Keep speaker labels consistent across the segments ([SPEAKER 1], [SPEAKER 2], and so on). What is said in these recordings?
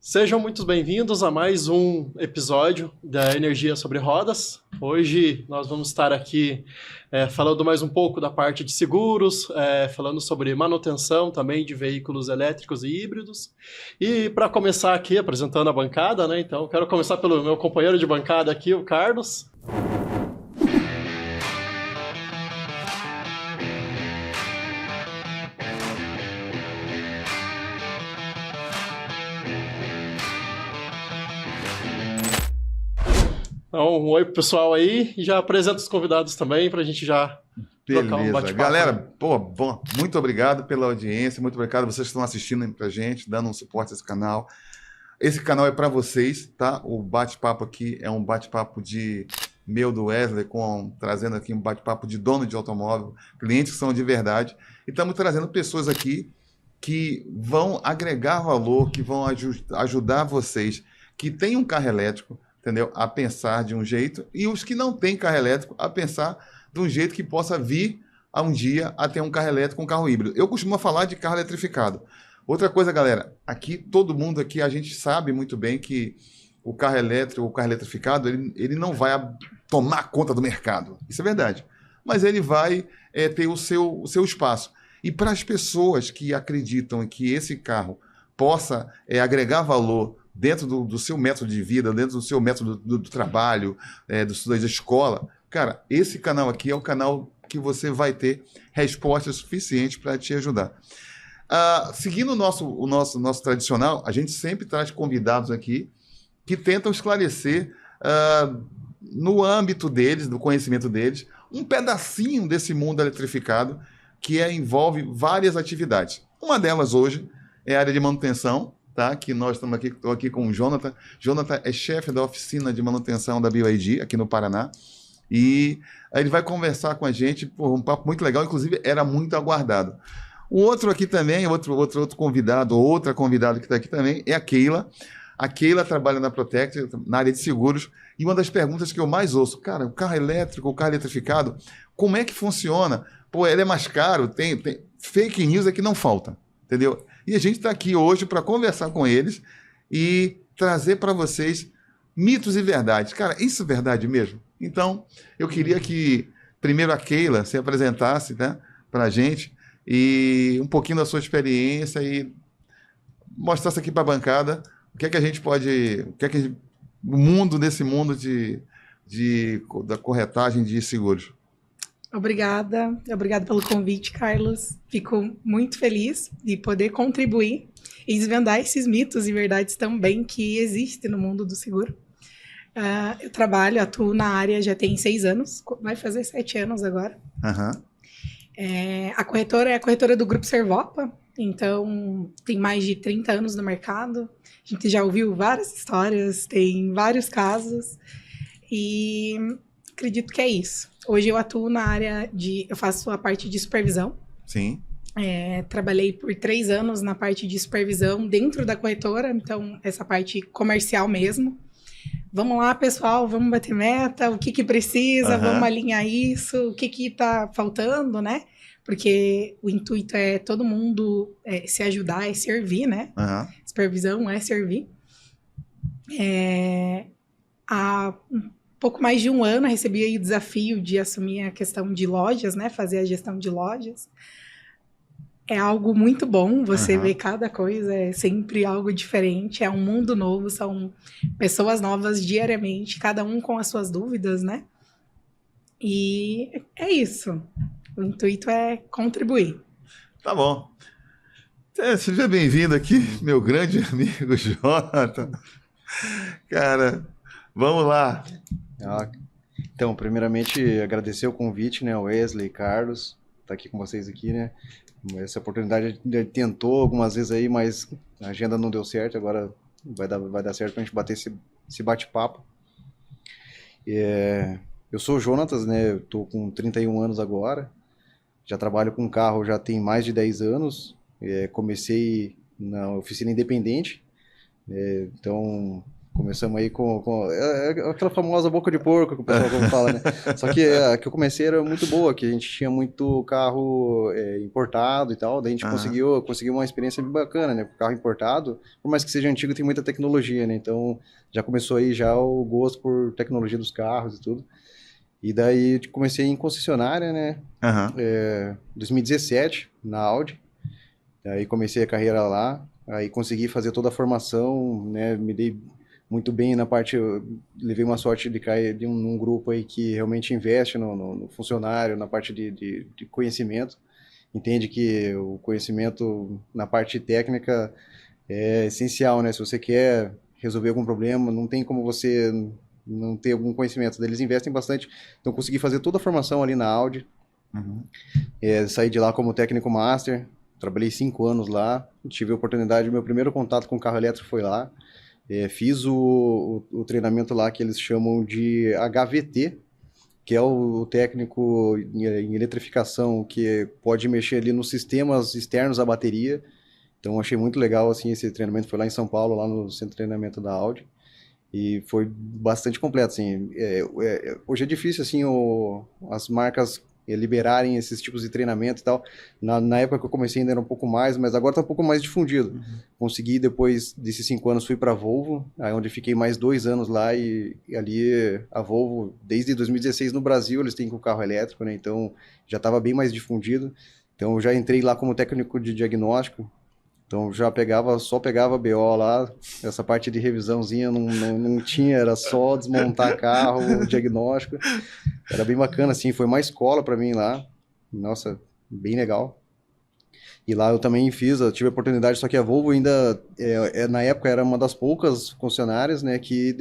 [SPEAKER 1] Sejam muito bem-vindos a mais um episódio da Energia sobre Rodas. Hoje nós vamos estar aqui falando mais um pouco da parte de seguros, falando sobre manutenção também de veículos elétricos e híbridos. E para começar aqui apresentando a bancada, né? Então quero começar pelo meu companheiro de bancada aqui, o Carlos. Então, um oi pro pessoal aí e já apresento os convidados também para a gente já trocar um bate-papo.
[SPEAKER 2] Galera, bom, muito obrigado pela audiência, muito obrigado a vocês que estão assistindo pra gente, dando um suporte a esse canal. Esse canal é para vocês, tá? O bate-papo aqui é um bate-papo do Wesley, trazendo aqui um bate-papo de dono de automóvel, clientes que são de verdade. E estamos trazendo pessoas aqui que vão agregar valor, que vão ajudar vocês que têm um carro elétrico, entendeu? A pensar de um jeito, e os que não têm carro elétrico a pensar de um jeito que possa vir a um dia a ter um carro elétrico, um carro híbrido. Eu costumo falar de carro eletrificado. Outra coisa, galera, aqui todo mundo aqui, a gente sabe muito bem que o carro elétrico, o carro eletrificado, ele não vai tomar conta do mercado. Isso é verdade. Mas ele vai ter o seu espaço. E para as pessoas que acreditam que esse carro possa agregar valor dentro do seu método de vida, dentro do seu método do trabalho, da escola, cara, esse canal aqui é o canal que você vai ter respostas suficientes para te ajudar. Seguindo o nosso tradicional, a gente sempre traz convidados aqui que tentam esclarecer, no âmbito deles, do conhecimento deles, um pedacinho desse mundo eletrificado que envolve várias atividades. Uma delas hoje é a área de manutenção, tá? Que nós estamos aqui, estou aqui com o Jonathan. Jonathan é chefe da oficina de manutenção da BYD aqui no Paraná. E ele vai conversar com a gente, um papo muito legal, inclusive era muito aguardado. O outro aqui também, outro convidado, outra convidada que está aqui também, é a Keila. A Keila trabalha na Protect, na área de seguros, e uma das perguntas que eu mais ouço, cara, o carro elétrico, o carro eletrificado, como é que funciona? Pô, ele é mais caro, tem fake news é que não falta, entendeu? E a gente está aqui hoje para conversar com eles e trazer para vocês mitos e verdades. Cara, isso é verdade mesmo? Então, eu queria que primeiro a Keila se apresentasse, né, para a gente e um pouquinho da sua experiência e mostrasse aqui para a bancada o que é que a gente pode, o mundo desse mundo da corretagem de seguros.
[SPEAKER 3] Obrigada pelo convite, Carlos. Fico muito feliz de poder contribuir e desvendar esses mitos e verdades também que existem no mundo do seguro. Eu atuo na área já tem 6 anos, vai fazer 7 anos agora.
[SPEAKER 2] Uhum.
[SPEAKER 3] A corretora é a corretora do Grupo Servopa, então tem mais de 30 anos no mercado. A gente já ouviu várias histórias, tem vários casos e acredito que é isso. Hoje eu atuo na área eu faço a parte de supervisão.
[SPEAKER 2] Sim.
[SPEAKER 3] Trabalhei por 3 anos na parte de supervisão dentro da corretora, então essa parte comercial mesmo. Vamos lá, pessoal, vamos bater meta, o que precisa, vamos alinhar isso, o que tá faltando, né? Porque o intuito é todo mundo se ajudar, é servir, né? Supervisão é servir. Há pouco mais de 1 ano, recebi aí o desafio de assumir a questão de lojas, né? Fazer a gestão de lojas. É algo muito bom, você vê cada coisa, é sempre algo diferente, é um mundo novo, são pessoas novas diariamente, cada um com as suas dúvidas, né? E é isso. O intuito é contribuir.
[SPEAKER 2] Tá bom. Seja bem-vindo aqui, meu grande amigo Jonathan. Cara, vamos lá.
[SPEAKER 4] Então, primeiramente, agradecer o convite, né, ao Wesley e Carlos, tá aqui com vocês aqui, né? Essa oportunidade a gente tentou algumas vezes aí, mas a agenda não deu certo, agora vai dar certo pra gente bater esse bate-papo. Eu sou o Jonatas, né, eu tô com 31 anos agora, já trabalho com carro já tem mais de 10 anos, comecei na oficina independente, então Começamos aí com aquela famosa boca de porco que o pessoal como fala, né? Só que a que eu comecei era muito boa, que a gente tinha muito carro importado e tal, daí a gente conseguiu uma experiência bem bacana, né? O carro importado, por mais que seja antigo, tem muita tecnologia, né? Então já começou aí já o gosto por tecnologia dos carros e tudo. E daí comecei em concessionária, né? 2017, na Audi. Aí comecei a carreira lá, aí consegui fazer toda a formação, né? Me dei muito bem na parte, eu levei uma sorte de cair num grupo aí que realmente investe no funcionário, na parte de conhecimento, entende que o conhecimento na parte técnica é essencial, né? Se você quer resolver algum problema, não tem como você não ter algum conhecimento. Eles investem bastante, então consegui fazer toda a formação ali na Audi, saí de lá como técnico master, trabalhei 5 anos lá, tive a oportunidade, meu primeiro contato com carro elétrico foi lá. Fiz o treinamento lá que eles chamam de HVT, que é o técnico em eletrificação que pode mexer ali nos sistemas externos à bateria. Então achei muito legal assim esse treinamento, foi lá em São Paulo, lá no centro de treinamento da Audi. E foi bastante completo, assim. Hoje é difícil, assim, as marcas liberarem esses tipos de treinamento e tal. Na época que eu comecei ainda era um pouco mais, mas agora está um pouco mais difundido. Consegui, depois desses 5 anos, fui para a Volvo, aí onde fiquei mais 2 anos lá e ali a Volvo, desde 2016 no Brasil, eles têm com carro elétrico, né? Então já estava bem mais difundido. Então eu já entrei lá como técnico de diagnóstico. Então só pegava BO lá, essa parte de revisãozinha não tinha, era só desmontar carro, diagnóstico. Era bem bacana, assim, foi uma escola para mim lá. Nossa, bem legal. E lá eu também eu tive a oportunidade, só que a Volvo ainda, na época, era uma das poucas concessionárias, né, que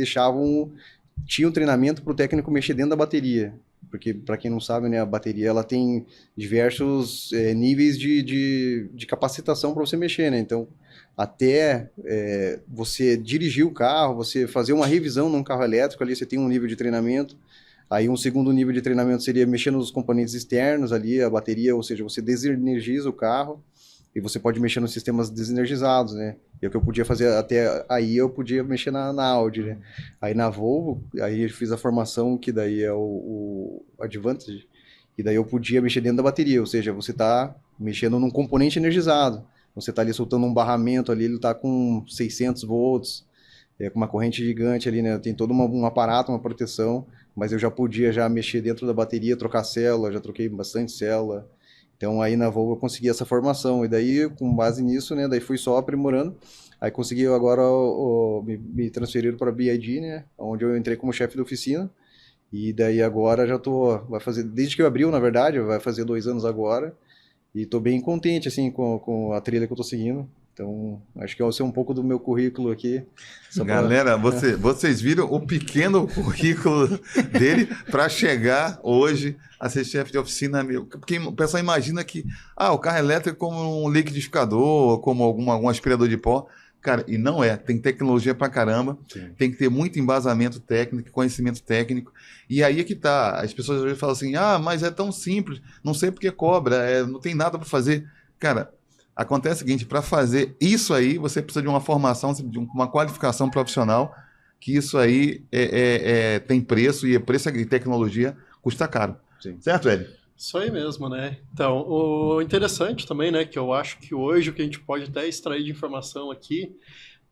[SPEAKER 4] tinha um treinamento para o técnico mexer dentro da bateria. Porque, para quem não sabe, né, a bateria ela tem diversos níveis de capacitação para você mexer, né? Então, até você dirigir o carro, você fazer uma revisão num carro elétrico, ali você tem um nível de treinamento. Aí um segundo nível de treinamento seria mexer nos componentes externos ali, a bateria, ou seja, você desenergiza o carro e você pode mexer nos sistemas desenergizados, né? E o que eu podia fazer até aí, eu podia mexer na Audi, né? Aí na Volvo, aí eu fiz a formação, que daí é o Advantage, e daí eu podia mexer dentro da bateria, ou seja, você está mexendo num componente energizado, você está ali soltando um barramento ali, ele está com 600 volts, com uma corrente gigante ali, né? Tem todo um aparato, uma proteção, mas eu já podia mexer dentro da bateria, trocar célula, já troquei bastante célula. Então aí na Volvo eu consegui essa formação, e daí com base nisso, né, daí fui só aprimorando, aí consegui agora me transferir para a BID, né, onde eu entrei como chefe de oficina, e daí agora vai fazer, desde que eu abri, na verdade, vai fazer 2 anos agora, e estou bem contente, assim, com a trilha que eu estou seguindo. Então, acho que vai ser um pouco do meu currículo aqui.
[SPEAKER 2] Galera, vocês viram o pequeno currículo dele para chegar hoje a ser chefe de oficina. Porque o pessoal imagina que o carro elétrico é como um liquidificador, como algum aspirador de pó. Cara, e não é. Tem tecnologia pra caramba, tem que ter muito embasamento técnico, conhecimento técnico. E aí é que tá. As pessoas às vezes falam assim, mas é tão simples, não sei porque cobra, não tem nada para fazer. Cara, acontece o seguinte, para fazer isso aí, você precisa de uma formação, de uma qualificação profissional, que isso aí tem preço, e preço de tecnologia custa caro.
[SPEAKER 4] Sim.
[SPEAKER 2] Certo, Hélio?
[SPEAKER 1] Isso aí mesmo, né? Então, o interessante também, né, que eu acho que hoje o que a gente pode até extrair de informação aqui,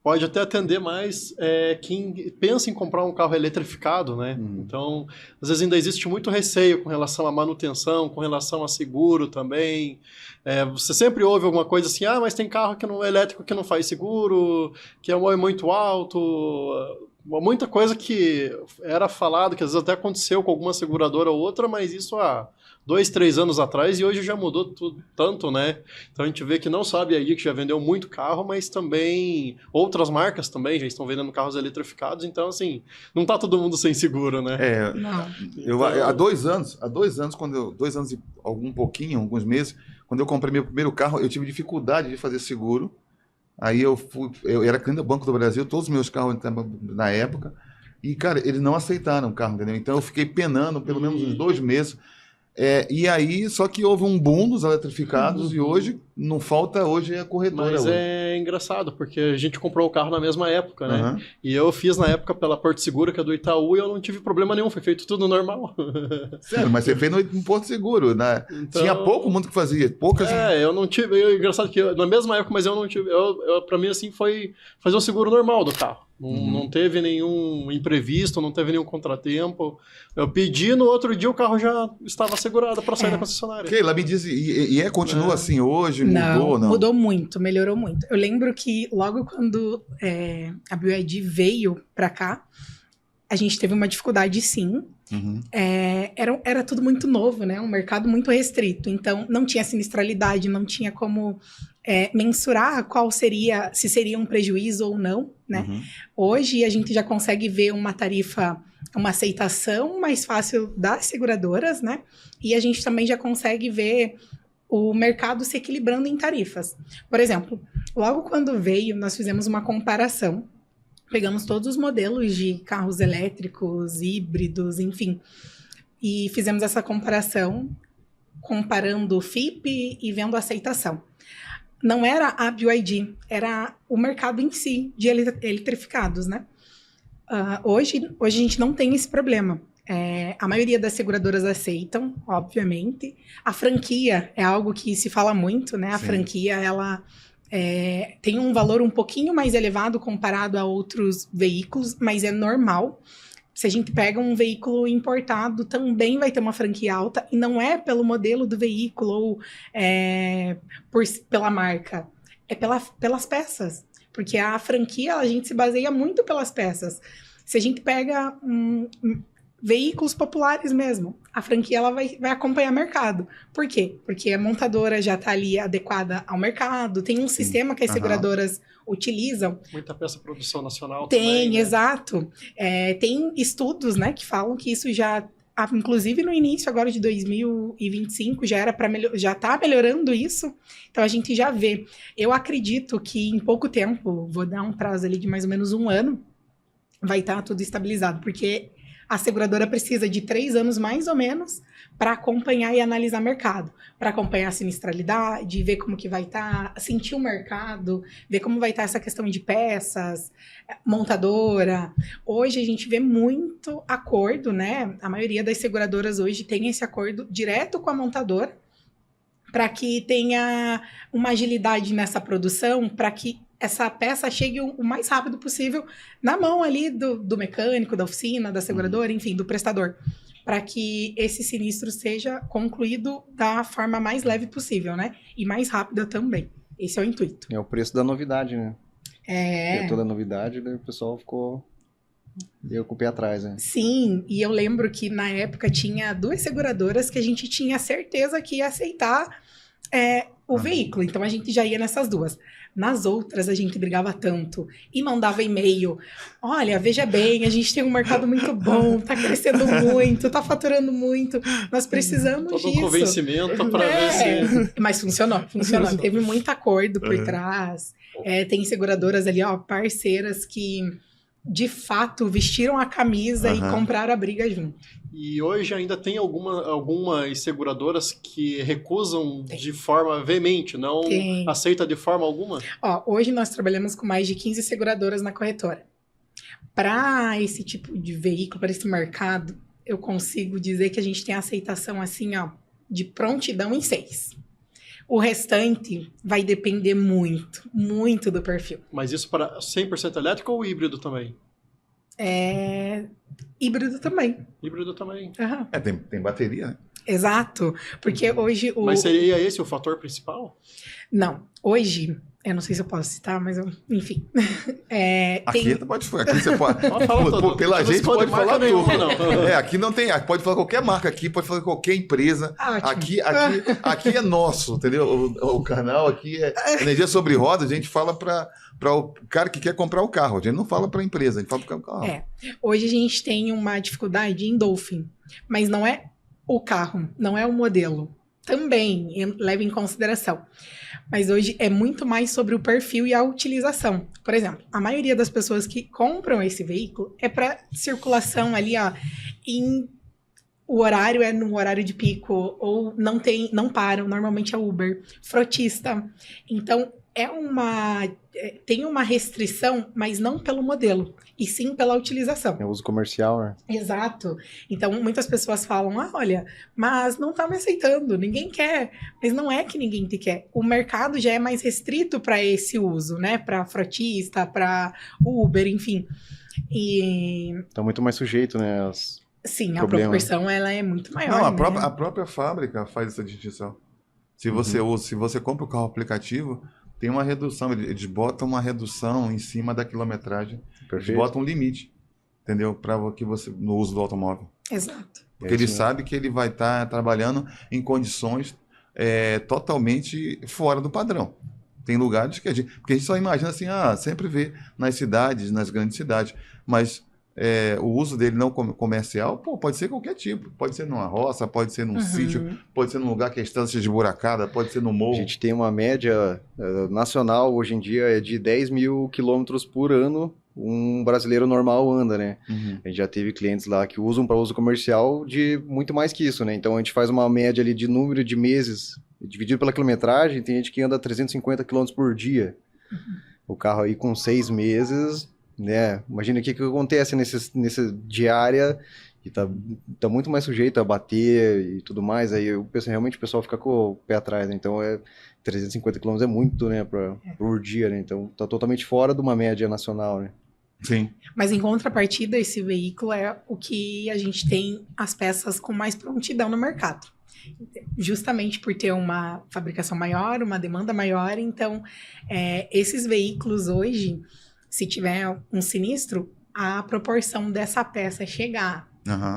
[SPEAKER 1] pode até atender mais quem pensa em comprar um carro eletrificado, né? Então, às vezes ainda existe muito receio com relação à manutenção, com relação a seguro também. Você sempre ouve alguma coisa assim, mas tem carro que não é elétrico que não faz seguro, que é muito alto. Muita coisa que era falado, que às vezes até aconteceu com alguma seguradora ou outra, mas isso há 2, 3 anos atrás, e hoje já mudou tudo, tanto, né? Então a gente vê que não só a BYD, que já vendeu muito carro, mas também outras marcas também já estão vendendo carros eletrificados, então assim, não tá todo mundo sem seguro, né?
[SPEAKER 3] Não.
[SPEAKER 2] Há 2 anos, 2 anos e alguns meses, quando eu comprei meu primeiro carro, eu tive dificuldade de fazer seguro. Aí eu era cliente do Banco do Brasil, todos os meus carros na época, e, cara, eles não aceitaram o carro, entendeu? Então eu fiquei penando pelo menos uns 2 meses. E aí, só que houve um boom dos eletrificados e hoje não falta, hoje é a corretora.
[SPEAKER 1] Mas
[SPEAKER 2] hoje.
[SPEAKER 1] é engraçado, porque a gente comprou o carro na mesma época, né?
[SPEAKER 2] Aham.
[SPEAKER 1] E eu fiz na época pela Porto Seguro, que é do Itaú, e eu não tive problema nenhum, foi feito tudo normal.
[SPEAKER 2] Sério, mas você fez no Porto Seguro, né?
[SPEAKER 1] Então-
[SPEAKER 2] Tinha pouco mundo que fazia, poucas...
[SPEAKER 1] Eu não tive. Engraçado que na mesma época, mas eu não tive. Pra mim, assim, foi fazer um seguro normal do carro. Não teve nenhum imprevisto, não teve nenhum contratempo. Eu pedi, no outro dia o carro já estava assegurado para sair da concessionária.
[SPEAKER 2] Keila, me diz, continua assim hoje?
[SPEAKER 3] Não,
[SPEAKER 2] Mudou ou não?
[SPEAKER 3] mudou muito, melhorou muito. Eu lembro que logo quando a BYD veio para cá, a gente teve uma dificuldade, sim.
[SPEAKER 2] Uhum.
[SPEAKER 3] Era tudo muito novo, né? Um mercado muito restrito. Então, não tinha sinistralidade, não tinha como mensurar se seria um prejuízo ou não, né?
[SPEAKER 2] Uhum.
[SPEAKER 3] Hoje, a gente já consegue ver uma tarifa, uma aceitação mais fácil das seguradoras, né? E a gente também já consegue ver o mercado se equilibrando em tarifas. Por exemplo, logo quando veio, nós fizemos uma comparação. Pegamos todos os modelos de carros elétricos, híbridos, enfim, e fizemos essa comparação, comparando o FIPE e vendo a aceitação. Não era a BYD, era o mercado em si de eletrificados, né? Hoje a gente não tem esse problema. A maioria das seguradoras aceitam, obviamente. A franquia é algo que se fala muito, né? A
[SPEAKER 2] Sim.
[SPEAKER 3] franquia, ela... tem um valor um pouquinho mais elevado comparado a outros veículos, mas é normal. Se a gente pega um veículo importado, também vai ter uma franquia alta, e não é pelo modelo do veículo ou pela marca, é pelas peças. Porque a franquia, a gente se baseia muito pelas peças. Se a gente pega veículos populares mesmo, a franquia ela vai acompanhar o mercado. Por quê? Porque a montadora já está ali adequada ao mercado, tem um sistema que as seguradoras utilizam.
[SPEAKER 1] Muita peça produção nacional
[SPEAKER 3] Tem,
[SPEAKER 1] também, né?
[SPEAKER 3] exato. Tem estudos, né, que falam que isso já, inclusive no início agora de 2025, já está melhorando isso. Então a gente já vê. Eu acredito que em pouco tempo, vou dar um prazo ali de mais ou menos 1 ano, vai estar tudo estabilizado, porque a seguradora precisa de 3 anos, mais ou menos, para acompanhar e analisar o mercado. Para acompanhar a sinistralidade, ver como que vai estar, sentir o mercado, ver como vai estar essa questão de peças, montadora. Hoje a gente vê muito acordo, né? A maioria das seguradoras hoje tem esse acordo direto com a montadora, para que tenha uma agilidade nessa produção, para que essa peça chegue o mais rápido possível na mão ali do mecânico, da oficina, da seguradora, enfim, do prestador, para que esse sinistro seja concluído da forma mais leve possível, né? E mais rápida também. Esse é o intuito.
[SPEAKER 4] É o preço da novidade, né? É toda novidade, daí o pessoal deu com o pé atrás, né?
[SPEAKER 3] Sim, e eu lembro que na época tinha 2 seguradoras que a gente tinha certeza que ia aceitar o veículo, então a gente já ia nessas 2. Nas outras, a gente brigava tanto e mandava e-mail. Olha, veja bem, a gente tem um mercado muito bom, tá crescendo muito, tá faturando muito, nós precisamos
[SPEAKER 1] Todo
[SPEAKER 3] disso.
[SPEAKER 1] um convencimento para ver se...
[SPEAKER 3] Mas funcionou. Teve muito acordo por trás. Tem seguradoras ali, parceiras que, de fato, vestiram a camisa e compraram a briga junto.
[SPEAKER 1] E hoje ainda tem algumas seguradoras que recusam de forma veemente, não aceita de forma alguma?
[SPEAKER 3] Hoje nós trabalhamos com mais de 15 seguradoras na corretora. Para esse tipo de veículo, para esse mercado, eu consigo dizer que a gente tem aceitação assim, de prontidão em 6. O restante vai depender muito, muito do perfil.
[SPEAKER 1] Mas isso para 100% elétrico ou híbrido também?
[SPEAKER 3] Híbrido também.
[SPEAKER 1] Híbrido também.
[SPEAKER 3] Uhum.
[SPEAKER 2] Tem bateria, né?
[SPEAKER 3] Exato, porque hoje
[SPEAKER 1] Mas seria esse o fator principal?
[SPEAKER 3] Não, hoje, eu não sei se eu posso citar, mas enfim.
[SPEAKER 2] Aqui pode falar, aqui você pode.
[SPEAKER 1] Falar tudo.
[SPEAKER 2] Pela
[SPEAKER 1] Não
[SPEAKER 2] gente
[SPEAKER 1] esconde
[SPEAKER 2] pode
[SPEAKER 1] marca
[SPEAKER 2] falar
[SPEAKER 1] nenhuma,
[SPEAKER 2] tudo.
[SPEAKER 1] não.
[SPEAKER 2] Aqui não tem, pode falar qualquer marca aqui, pode falar qualquer empresa.
[SPEAKER 3] Ótimo.
[SPEAKER 2] Aqui é nosso, entendeu? O canal aqui é Energia Sobre Rodas, a gente fala para o cara que quer comprar o carro, a gente não fala para a empresa, a gente fala para o carro.
[SPEAKER 3] Hoje a gente tem uma dificuldade em Dolphin, mas não é o carro, não é o modelo. Também leva em consideração. Mas hoje é muito mais sobre o perfil e a utilização. Por exemplo, a maioria das pessoas que compram esse veículo é para circulação ali, em o horário é no horário de pico, ou não param, normalmente é Uber, frotista. Então, tem uma restrição, mas não pelo modelo, e sim pela utilização.
[SPEAKER 4] É uso comercial, né?
[SPEAKER 3] Exato. Então, muitas pessoas falam, olha, mas não tá me aceitando, ninguém quer. Mas não é que ninguém te quer. O mercado já é mais restrito para esse uso, né? Para frotista, para Uber, enfim. E
[SPEAKER 4] Tá muito mais sujeito, né?
[SPEAKER 3] sim, a
[SPEAKER 4] Problema.
[SPEAKER 3] proporção ela é muito maior.
[SPEAKER 2] Não,
[SPEAKER 3] né?
[SPEAKER 2] a própria fábrica faz essa distinção. Se você compra o carro aplicativo, tem uma redução, eles botam uma redução em cima da quilometragem. Eles
[SPEAKER 4] Perfeito.
[SPEAKER 2] botam um limite, entendeu? Para que você no uso do automóvel.
[SPEAKER 3] Exato.
[SPEAKER 2] Porque ele sabe que ele vai estar trabalhando em condições totalmente fora do padrão. Tem lugares que porque a gente só imagina assim, sempre vê nas cidades, nas grandes cidades, mas o uso dele não comercial, pode ser qualquer tipo. Pode ser numa roça, pode ser num sítio, pode ser num lugar que a estância é esburacada, pode ser no morro.
[SPEAKER 4] A gente tem uma média nacional, hoje em dia, é de 10 mil quilômetros por ano um brasileiro normal anda, né? A gente já teve clientes lá que usam para uso comercial de muito mais que isso, né? Então a gente faz uma média ali de número de meses dividido pela quilometragem, tem gente que anda 350 km por dia. O carro aí com 6 meses, né? Imagina o que acontece nessa diária e tá muito mais sujeito a bater e tudo mais. Aí eu penso, realmente o pessoal fica com o pé atrás, né? Então 350 km é muito, né? Por dia, né? Então tá totalmente fora de uma média nacional, né?
[SPEAKER 2] Sim.
[SPEAKER 3] Mas em contrapartida, esse veículo é o que a gente tem as peças com mais prontidão no mercado. Justamente por ter uma fabricação maior, uma demanda maior, então esses veículos hoje, se tiver um sinistro, a proporção dessa peça chegar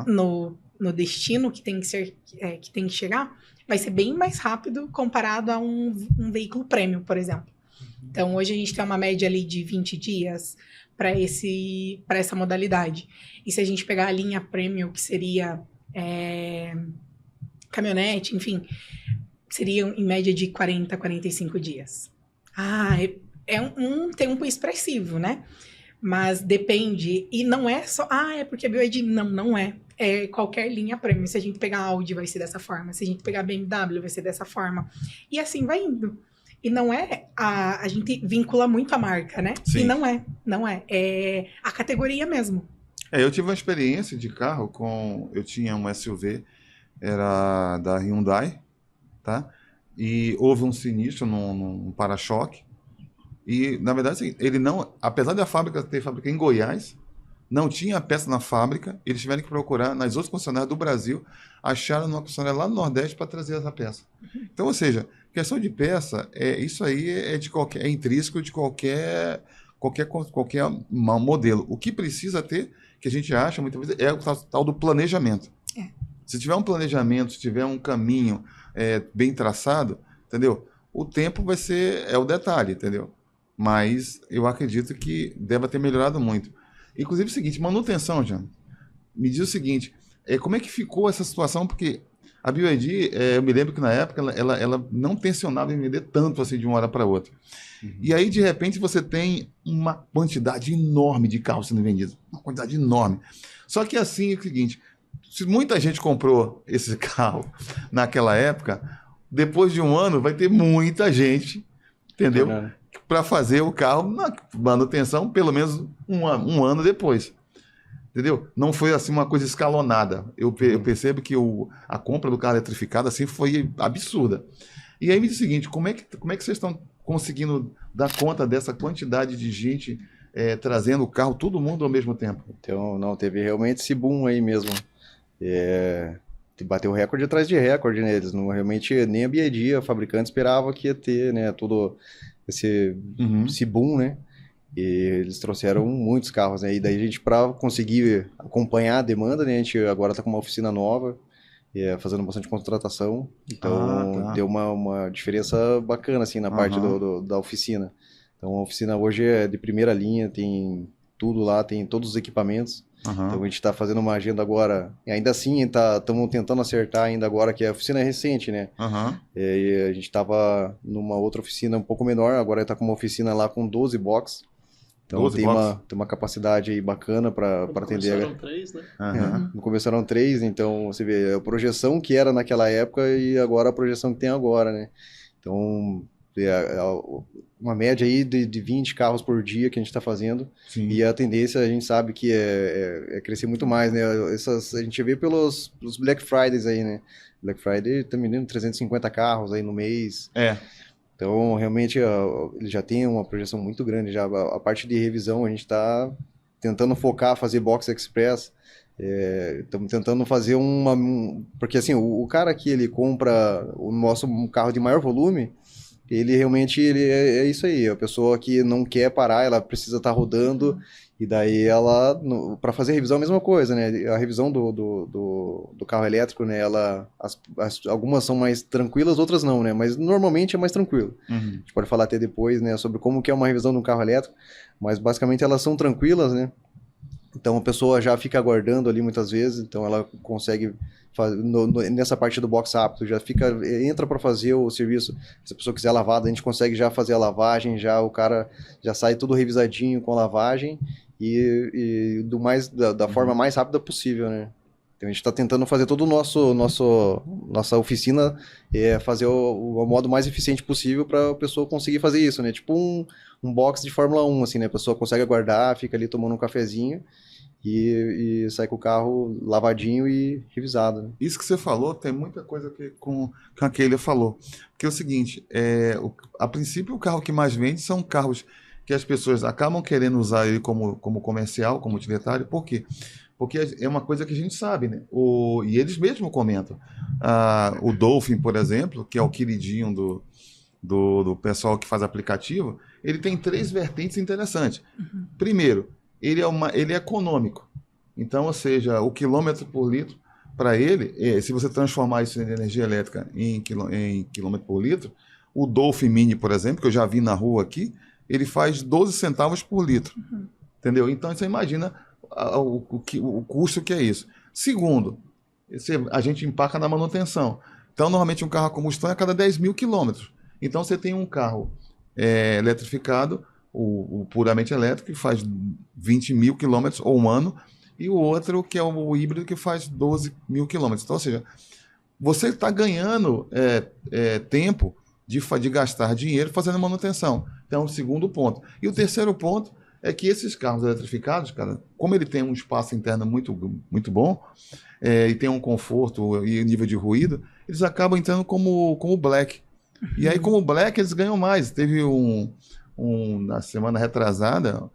[SPEAKER 3] no destino que tem que chegar, vai ser bem mais rápido comparado a um veículo premium, por exemplo. Então hoje a gente tem uma média ali de 20 dias para essa modalidade. E se a gente pegar a linha premium, que seria caminhonete, enfim, seriam em média de 40, 45 dias. É um tempo expressivo, né? Mas depende, e não é só, é porque é BYD, não é. É qualquer linha premium. Se a gente pegar Audi, vai ser dessa forma. Se a gente pegar BMW, vai ser dessa forma. E assim vai indo. E não é, a gente vincula muito a marca, né?
[SPEAKER 2] Sim.
[SPEAKER 3] E não é. É a categoria mesmo.
[SPEAKER 2] Eu tive uma experiência de carro eu tinha um SUV, era da Hyundai, tá? E houve um sinistro num para-choque. E, na verdade, assim, ele não, apesar da fábrica ter fábrica em Goiás, não tinha peça na fábrica, eles tiveram que procurar nas outras concessionárias do Brasil, acharam numa concessionária lá no Nordeste para trazer essa peça. Então, ou seja, questão de peça, isso aí é intrínseco de qualquer modelo. O que precisa ter, que a gente acha muitas vezes, é o tal do planejamento. Se tiver um planejamento, se tiver um caminho bem traçado, entendeu? O tempo vai ser o detalhe, entendeu? Mas eu acredito que deve ter melhorado muito. Inclusive o seguinte, manutenção, Jean. Me diz o seguinte, como é que ficou essa situação? Porque a BYD, eu me lembro que na época ela não tensionava em vender tanto assim de uma hora para outra. E aí, de repente, você tem uma quantidade enorme de carros sendo vendidos. Uma quantidade enorme. Só que assim é o seguinte, se muita gente comprou esse carro naquela época, depois de um ano vai ter muita gente, entendeu? Para fazer o carro na manutenção pelo menos um ano depois. Entendeu? Não foi assim uma coisa escalonada. Eu percebo que a compra do carro eletrificado assim foi absurda. E aí me diz o seguinte, como é que vocês estão conseguindo dar conta dessa quantidade de gente trazendo o carro, todo mundo ao mesmo tempo?
[SPEAKER 4] Então, não, teve realmente esse boom aí mesmo. Bateu recorde atrás de recorde neles. Não, realmente nem a BYD, a fabricante, esperava que ia ter, né, todo esse boom, né? E eles trouxeram muitos carros, né? E daí a gente, para conseguir acompanhar a demanda, né, a gente agora está com uma oficina nova, fazendo bastante contratação. Então deu uma diferença bacana assim na parte da oficina. Então a oficina hoje é de primeira linha, tem tudo lá, tem todos os equipamentos. Então a gente está fazendo uma agenda agora, e ainda assim estamos tentando acertar ainda agora, que a oficina é recente, né? E a gente estava numa outra oficina um pouco menor, agora está com uma oficina lá com 12 boxes. Então
[SPEAKER 2] 12
[SPEAKER 4] tem
[SPEAKER 2] boxes?
[SPEAKER 4] tem uma capacidade aí bacana para atender.
[SPEAKER 1] Começaram 3, né?
[SPEAKER 2] Aham.
[SPEAKER 4] No começo eram 3, então você vê a projeção que era naquela época e agora a projeção que tem agora, né? Então, uma média aí de 20 carros por dia que a gente está fazendo,
[SPEAKER 2] Sim.
[SPEAKER 4] e a tendência a gente sabe que é crescer muito mais, né? A gente vê pelos Black Fridays aí, né? Black Friday tá vendendo 350 carros aí no mês.
[SPEAKER 2] É.
[SPEAKER 4] Então, realmente, ele já tem uma projeção muito grande. Já a parte de revisão, a gente está tentando focar, fazer box express. Estamos tentando fazer porque assim, o cara que ele compra o nosso carro de maior volume, ele realmente é isso aí. A pessoa que não quer parar, ela precisa estar rodando. E daí ela, para fazer a revisão, a mesma coisa, né? A revisão do carro elétrico, né? Algumas são mais tranquilas, outras não, né? Mas normalmente é mais tranquilo.
[SPEAKER 2] Uhum.
[SPEAKER 4] A gente pode falar até depois, né? Sobre como que é uma revisão de um carro elétrico, mas basicamente elas são tranquilas, né? Então a pessoa já fica aguardando ali muitas vezes, então ela consegue fazer nessa parte do box rápido, entra para fazer o serviço. Se a pessoa quiser lavada, a gente consegue já fazer a lavagem, já o cara já sai tudo revisadinho com a lavagem e da forma mais rápida possível, né? Então a gente está tentando fazer todo nossa oficina fazer o modo mais eficiente possível para a pessoa conseguir fazer isso, né? Tipo um box de Fórmula 1, assim, né? A pessoa consegue aguardar, fica ali tomando um cafezinho e sai com o carro lavadinho e revisado, né?
[SPEAKER 2] Isso que você falou tem muita coisa com a que ele falou. Porque é o seguinte, a princípio o carro que mais vende são carros que as pessoas acabam querendo usar ele como comercial, como utilitário. Por quê? Porque é uma coisa que a gente sabe, né? E eles mesmos comentam. O Dolphin, por exemplo, que é o queridinho do pessoal que faz aplicativo, ele tem 3 vertentes interessantes. Primeiro, ele é econômico. Então, ou seja, o quilômetro por litro, para ele, se você transformar isso em energia elétrica em quilômetro por litro, o Dolphin Mini, por exemplo, que eu já vi na rua aqui, ele faz 12 centavos por litro. Entendeu? Então, você imagina o custo que é isso. Segundo, a gente empaca na manutenção. Então, normalmente um carro a combustão é a cada 10 mil quilômetros. Então, você tem um carro eletrificado, o puramente elétrico, que faz 20 mil quilômetros ou um ano, e o outro que é o híbrido, que faz 12 mil quilômetros. Então, ou seja, você está ganhando tempo de gastar dinheiro fazendo manutenção. Então, o segundo ponto. E o terceiro ponto é que esses carros eletrificados, cara, como ele tem um espaço interno muito, muito bom, e tem um conforto e nível de ruído, eles acabam entrando como black. E aí, como black, eles ganham mais. Teve na semana retrasada,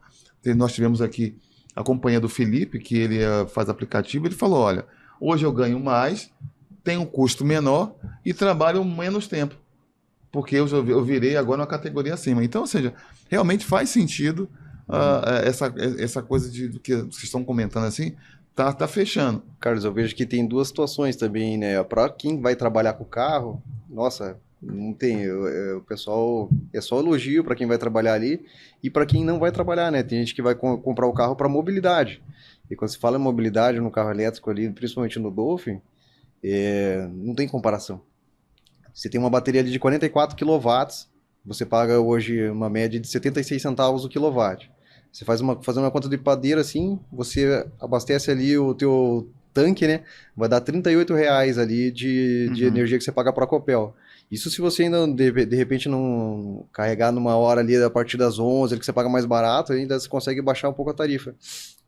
[SPEAKER 2] nós tivemos aqui a companhia do Felipe, que ele faz aplicativo, ele falou, olha, hoje eu ganho mais, tenho um custo menor e trabalho menos tempo, porque eu virei agora uma categoria acima. Então, ou seja, realmente faz sentido essa coisa do que vocês estão comentando assim, tá fechando.
[SPEAKER 4] Carlos, eu vejo que tem 2 situações também, né? Para quem vai trabalhar com o carro, nossa, não tem. O pessoal é só elogio para quem vai trabalhar ali e para quem não vai trabalhar, né? Tem gente que vai comprar o carro para mobilidade. E quando se fala em mobilidade no carro elétrico ali, principalmente no Dolphin, não tem comparação. Você tem uma bateria ali de 44 kW, você paga hoje uma média de 76 centavos o quilowatt. Você fazendo uma conta de padeira assim, você abastece ali o teu tanque, né? Vai dar R$38 ali de energia que você paga para a Copel. Isso se você ainda de repente não carregar numa hora ali a partir das 11, que você paga mais barato, ainda você consegue baixar um pouco a tarifa.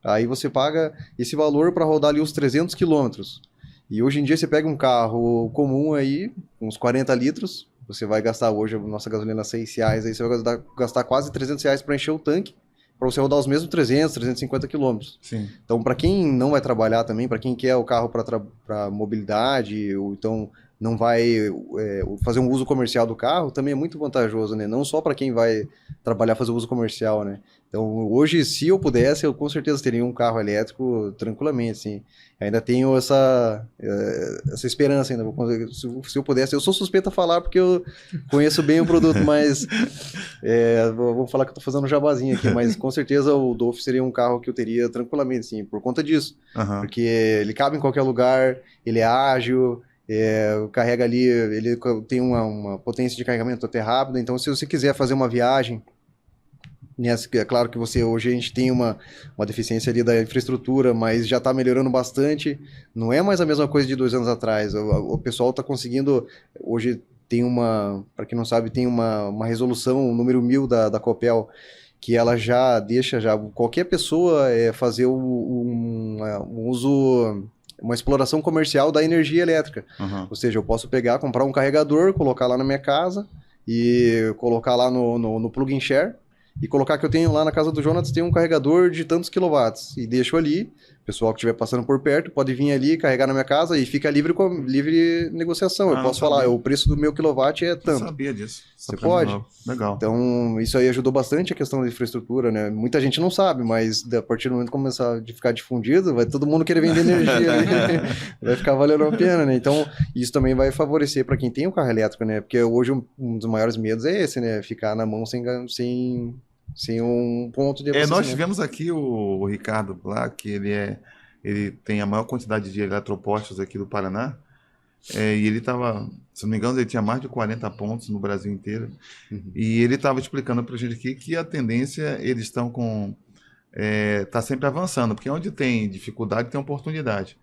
[SPEAKER 4] Aí você paga esse valor para rodar ali os 300 quilômetros. E hoje em dia você pega um carro comum aí, uns 40 litros, você vai gastar hoje a nossa gasolina R$6, aí você vai gastar quase R$300 para encher o tanque, para você rodar os mesmos 300, 350 quilômetros.
[SPEAKER 2] Sim.
[SPEAKER 4] Então, para quem não vai trabalhar também, para quem quer o carro para mobilidade, ou então não vai fazer um uso comercial do carro, também é muito vantajoso, né? Não só para quem vai trabalhar, fazer uso comercial, né? Então, hoje, se eu pudesse, eu com certeza teria um carro elétrico tranquilamente, assim. Ainda tenho essa esperança ainda. Se eu pudesse, eu sou suspeito a falar porque eu conheço bem o produto, mas vou falar que eu tô fazendo um jabazinho aqui, mas com certeza o Dolphin seria um carro que eu teria tranquilamente, sim, por conta disso.
[SPEAKER 2] Uhum.
[SPEAKER 4] Porque ele cabe em qualquer lugar, ele é ágil, carrega ali, ele tem uma potência de carregamento até rápida, então se você quiser fazer uma viagem É claro que hoje a gente tem uma deficiência ali da infraestrutura, mas já está melhorando bastante. Não é mais a mesma coisa de 2 anos atrás. O pessoal está conseguindo, hoje tem para quem não sabe, tem uma resolução, o número 1000 da Copel, que ela já deixa qualquer pessoa fazer um uso, uma exploração comercial da energia elétrica.
[SPEAKER 2] Uhum.
[SPEAKER 4] Ou seja, eu posso comprar um carregador, colocar lá na minha casa e colocar lá no plug and share e colocar que eu tenho lá na casa do Jonas, tem um carregador de tantos quilowatts e deixo ali. O pessoal que estiver passando por perto pode vir ali, carregar na minha casa e fica livre negociação. Eu posso falar, o preço do meu kilowatt é tanto.
[SPEAKER 2] Eu sabia disso.
[SPEAKER 4] Você pode?
[SPEAKER 2] Legal.
[SPEAKER 4] Então, isso aí ajudou bastante a questão da infraestrutura, né? Muita gente não sabe, mas a partir do momento que começar a ficar difundido, vai todo mundo querer vender energia ali. Vai ficar valendo a pena, né? Então, isso também vai favorecer para quem tem o carro elétrico, né? Porque hoje um dos maiores medos é esse, né? Ficar na mão sem um ponto de abastecimento.
[SPEAKER 2] Nós tivemos aqui o Ricardo lá, que ele tem a maior quantidade de eletropostos aqui do Paraná, e ele estava, se não me engano, ele tinha mais de 40 pontos no Brasil inteiro, e ele estava explicando para a gente aqui que a tendência, eles estão tá sempre avançando, porque onde tem dificuldade tem oportunidade.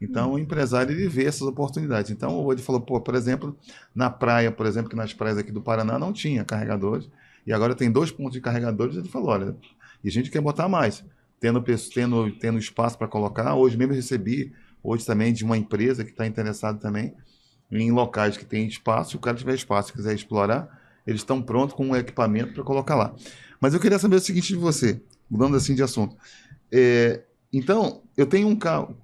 [SPEAKER 2] Então, o empresário, ele vê essas oportunidades. Então, ele falou, por exemplo, na praia, que nas praias aqui do Paraná não tinha carregadores, e agora tem 2 pontos de carregadores, ele falou, olha, e a gente quer botar mais, tendo espaço para colocar. Hoje mesmo eu recebi, também de uma empresa que está interessada também em locais que tem espaço, se o cara tiver espaço e quiser explorar, eles estão prontos com um equipamento para colocar lá. Mas eu queria saber o seguinte de você, mudando assim de assunto. Então, eu tenho um carro,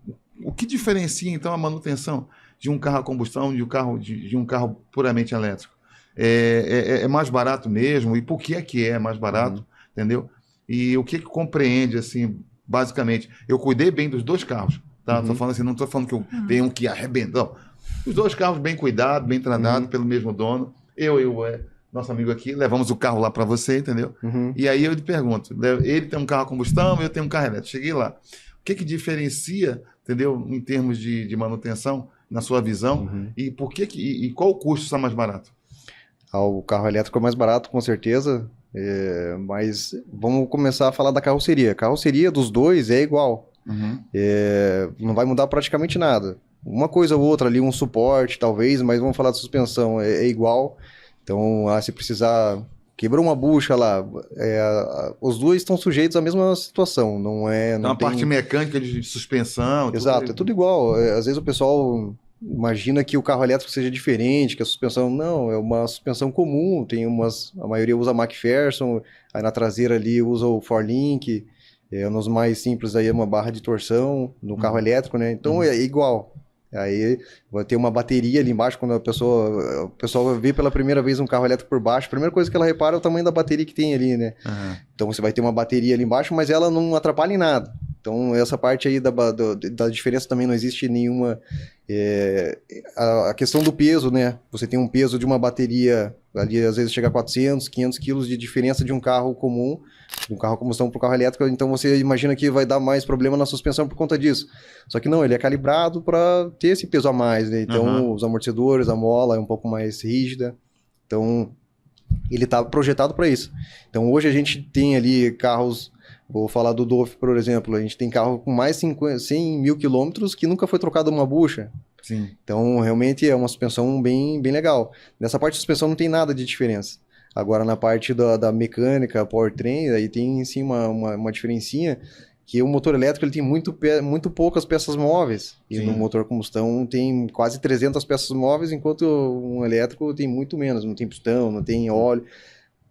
[SPEAKER 2] o que diferencia então a manutenção de um carro a combustão de um carro puramente elétrico? É mais barato mesmo? E por que é mais barato? Entendeu? E o que compreende, assim, basicamente? Eu cuidei bem dos 2 carros, tá? Tô falando assim, não estou falando que eu tenho um que arrebenta, não. Os 2 carros bem cuidados, bem tratados pelo mesmo dono. Nosso amigo aqui, levamos o carro lá para você, entendeu? E aí eu lhe pergunto, ele tem um carro a combustão, eu tenho um carro elétrico. Cheguei lá. O que diferencia, entendeu, em termos de manutenção, na sua visão, e qual o custo está mais barato?
[SPEAKER 4] O carro elétrico é mais barato, com certeza, mas vamos começar a falar da carroceria. A carroceria dos 2 é igual, não vai mudar praticamente nada. Uma coisa ou outra ali, um suporte talvez, mas vamos falar de suspensão, é igual. Então, se precisar, quebrou uma bucha lá, os 2 estão sujeitos à mesma situação, não é...
[SPEAKER 2] Não tem uma parte mecânica de suspensão...
[SPEAKER 4] Exato, é tudo igual. Às vezes o pessoal imagina que o carro elétrico seja diferente, que a suspensão... Não, é uma suspensão comum, a maioria usa McPherson, aí na traseira ali usa o Forlink, nos mais simples aí é uma barra de torção, no carro elétrico, né? Então é igual. Aí vai ter uma bateria ali embaixo, quando o pessoal vê pela primeira vez um carro elétrico por baixo, a primeira coisa que ela repara é o tamanho da bateria que tem ali, né? Então você vai ter uma bateria ali embaixo, mas ela não atrapalha em nada. Então essa parte aí da diferença também não existe nenhuma... a questão do peso, né? Você tem um peso de uma bateria, ali às vezes chega a 400, 500 quilos de diferença de um carro comum, de um carro a combustão para o carro elétrico, então você imagina que vai dar mais problema na suspensão por conta disso. Só que não, ele é calibrado para ter esse peso a mais, né? Então os amortecedores, a mola é um pouco mais rígida, então ele está projetado para isso. Então hoje a gente tem ali carros, vou falar do Dolphin, por exemplo, a gente tem carro com mais 100 mil quilômetros que nunca foi trocado uma bucha.
[SPEAKER 2] Sim.
[SPEAKER 4] Então realmente é uma suspensão bem legal. Nessa parte de suspensão não tem nada de diferença. Agora na parte da mecânica, powertrain, aí tem sim uma diferencinha, que o motor elétrico ele tem muito poucas peças móveis, e no motor combustão tem quase 300 peças móveis, enquanto um elétrico tem muito menos, não tem pistão, não tem óleo,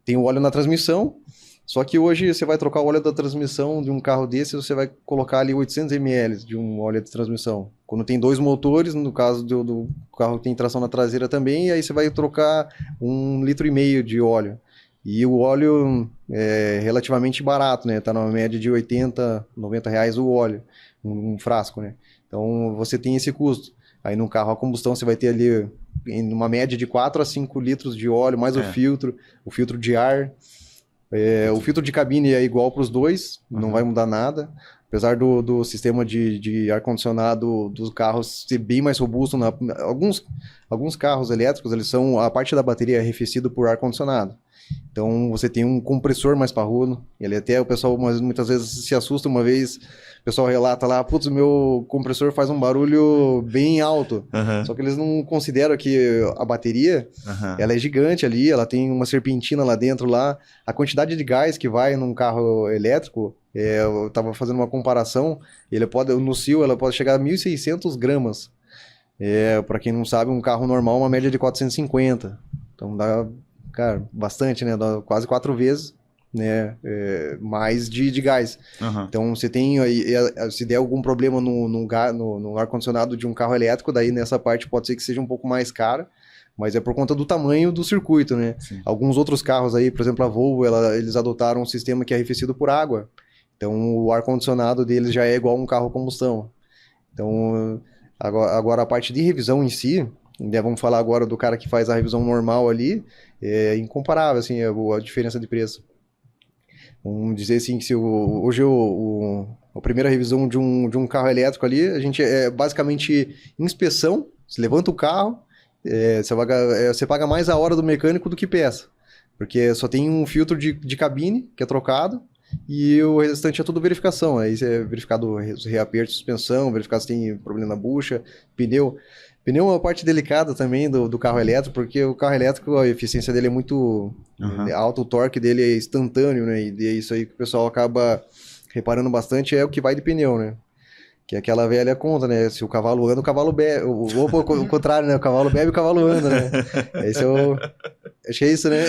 [SPEAKER 4] tem o óleo na transmissão, só que hoje você vai trocar o óleo da transmissão de um carro desse, você vai colocar ali 800 ml de um óleo de transmissão. Quando tem 2 motores, no caso do carro que tem tração na traseira também, aí você vai trocar 1,5 litro de óleo. E o óleo é relativamente barato, né? Tá na média de 80, 90 reais o óleo, um frasco, né? Então você tem esse custo. Aí num carro a combustão você vai ter ali uma média de 4 a 5 litros de óleo, mais o filtro de ar. O filtro de cabine é igual para os 2, não vai mudar nada. Apesar do sistema de ar-condicionado dos carros ser bem mais robusto, alguns carros elétricos, a parte da bateria é arrefecido por ar-condicionado. Então você tem um compressor mais parrudo. Ele até o pessoal muitas vezes se assusta uma vez. O pessoal relata lá, putz, meu compressor faz um barulho bem alto. Só que eles não consideram que a bateria, ela é gigante ali, ela tem uma serpentina lá dentro lá. A quantidade de gás que vai num carro elétrico, eu estava fazendo uma comparação, no cio ela pode chegar a 1.600 gramas. Para quem não sabe, um carro normal, uma média de 450. Então dá, cara, bastante, né? Dá quase 4 vezes. Né, mais de gás. Então você tem aí, se der algum problema no ar-condicionado de um carro elétrico, daí nessa parte pode ser que seja um pouco mais cara, mas é por conta do tamanho do circuito, né?
[SPEAKER 2] Sim.
[SPEAKER 4] Alguns outros carros aí, por exemplo a Volvo, eles adotaram um sistema que é arrefecido por água, então o ar-condicionado deles já é igual a um carro a combustão. Então agora a parte de revisão em si, né, vamos falar agora do cara que faz a revisão normal ali, é incomparável assim, a diferença de preço. Vamos dizer assim, que hoje a primeira revisão de um carro elétrico ali, a gente basicamente inspeção, você levanta o carro, você paga mais a hora do mecânico do que peça, porque só tem um filtro de cabine que é trocado e o restante é tudo verificação, aí é verificado reaperto de suspensão, verificar se tem problema na bucha, pneu. Pneu é uma parte delicada também do carro elétrico, porque o carro elétrico, a eficiência dele é muito alta, o torque dele é instantâneo, né? E é isso aí que o pessoal acaba reparando bastante, é o que vai de pneu, né? Que é aquela velha conta, né? Se o cavalo anda, o cavalo bebe. Ou o contrário, né? O cavalo bebe, o cavalo anda, né? Esse é o... Acho que é isso, né?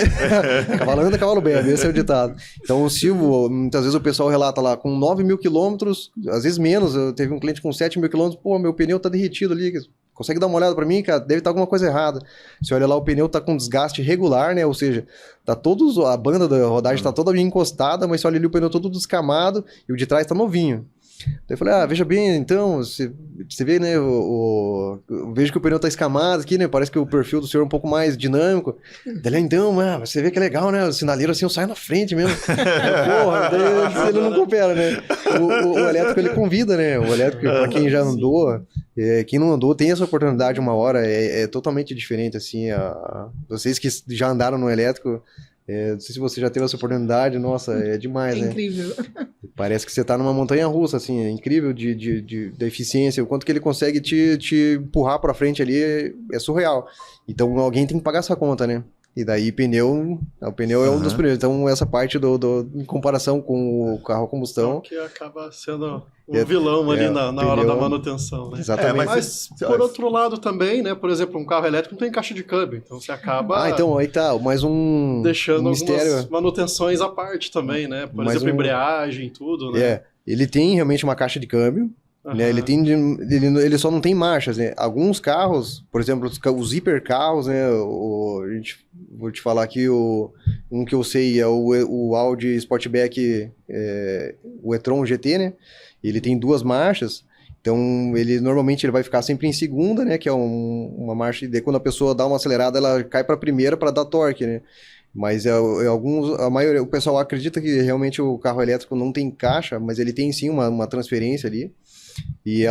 [SPEAKER 4] Cavalo anda, cavalo bebe, esse é o ditado. Então o Silvio, muitas vezes o pessoal relata lá, com 9.000 quilômetros, às vezes menos, eu teve um cliente com 7.000 quilômetros, pô, meu pneu tá derretido ali, consegue dar uma olhada pra mim, cara? Deve estar alguma coisa errada. Você olha lá, o pneu tá com desgaste regular, né? Ou seja, tá a banda da rodagem tá toda bem encostada, mas você olha ali o pneu todo descamado e o de trás tá novinho. Daí eu falei, veja bem, então, você vê, né, eu vejo que o pneu tá escamado aqui, né, parece que o perfil do senhor é um pouco mais dinâmico. Daí então, você vê que é legal, né, o sinaleiro assim, eu saio na frente mesmo. Porra, daí ele não coopera, né. O elétrico, ele convida, né, o elétrico, pra quem já andou, quem não andou, tem essa oportunidade uma hora, é totalmente diferente, assim, vocês que já andaram no elétrico, não sei se você já teve essa oportunidade, nossa, é demais, né?
[SPEAKER 3] Incrível.
[SPEAKER 4] Parece que você tá numa montanha russa, assim, é incrível da eficiência, o quanto que ele consegue te empurrar pra frente ali é surreal. Então alguém tem que pagar essa conta, né? E daí o pneu é um dos primeiros. Então essa parte em comparação com o carro a combustão...
[SPEAKER 1] Que acaba sendo um vilão ali na hora da manutenção, né?
[SPEAKER 4] Exatamente.
[SPEAKER 1] Mas por outro lado também, né? Por exemplo, um carro elétrico não tem caixa de câmbio, então você acaba...
[SPEAKER 4] então aí tá, mais um
[SPEAKER 1] deixando
[SPEAKER 4] mistério.
[SPEAKER 1] Algumas manutenções à parte também, né? Por exemplo, embreagem, tudo, né?
[SPEAKER 4] Ele tem realmente uma caixa de câmbio, né? Ele só não tem marchas, né? Alguns carros, por exemplo, os hipercarros, né? Vou te falar aqui, um que eu sei é o Audi Sportback, o e-tron GT, né? Ele tem 2 marchas, então normalmente ele vai ficar sempre em segunda, né? Que é uma marcha, e daí quando a pessoa dá uma acelerada, ela cai para a primeira para dar torque, né? Mas a maioria, o pessoal acredita que realmente o carro elétrico não tem caixa, mas ele tem sim uma transferência ali. E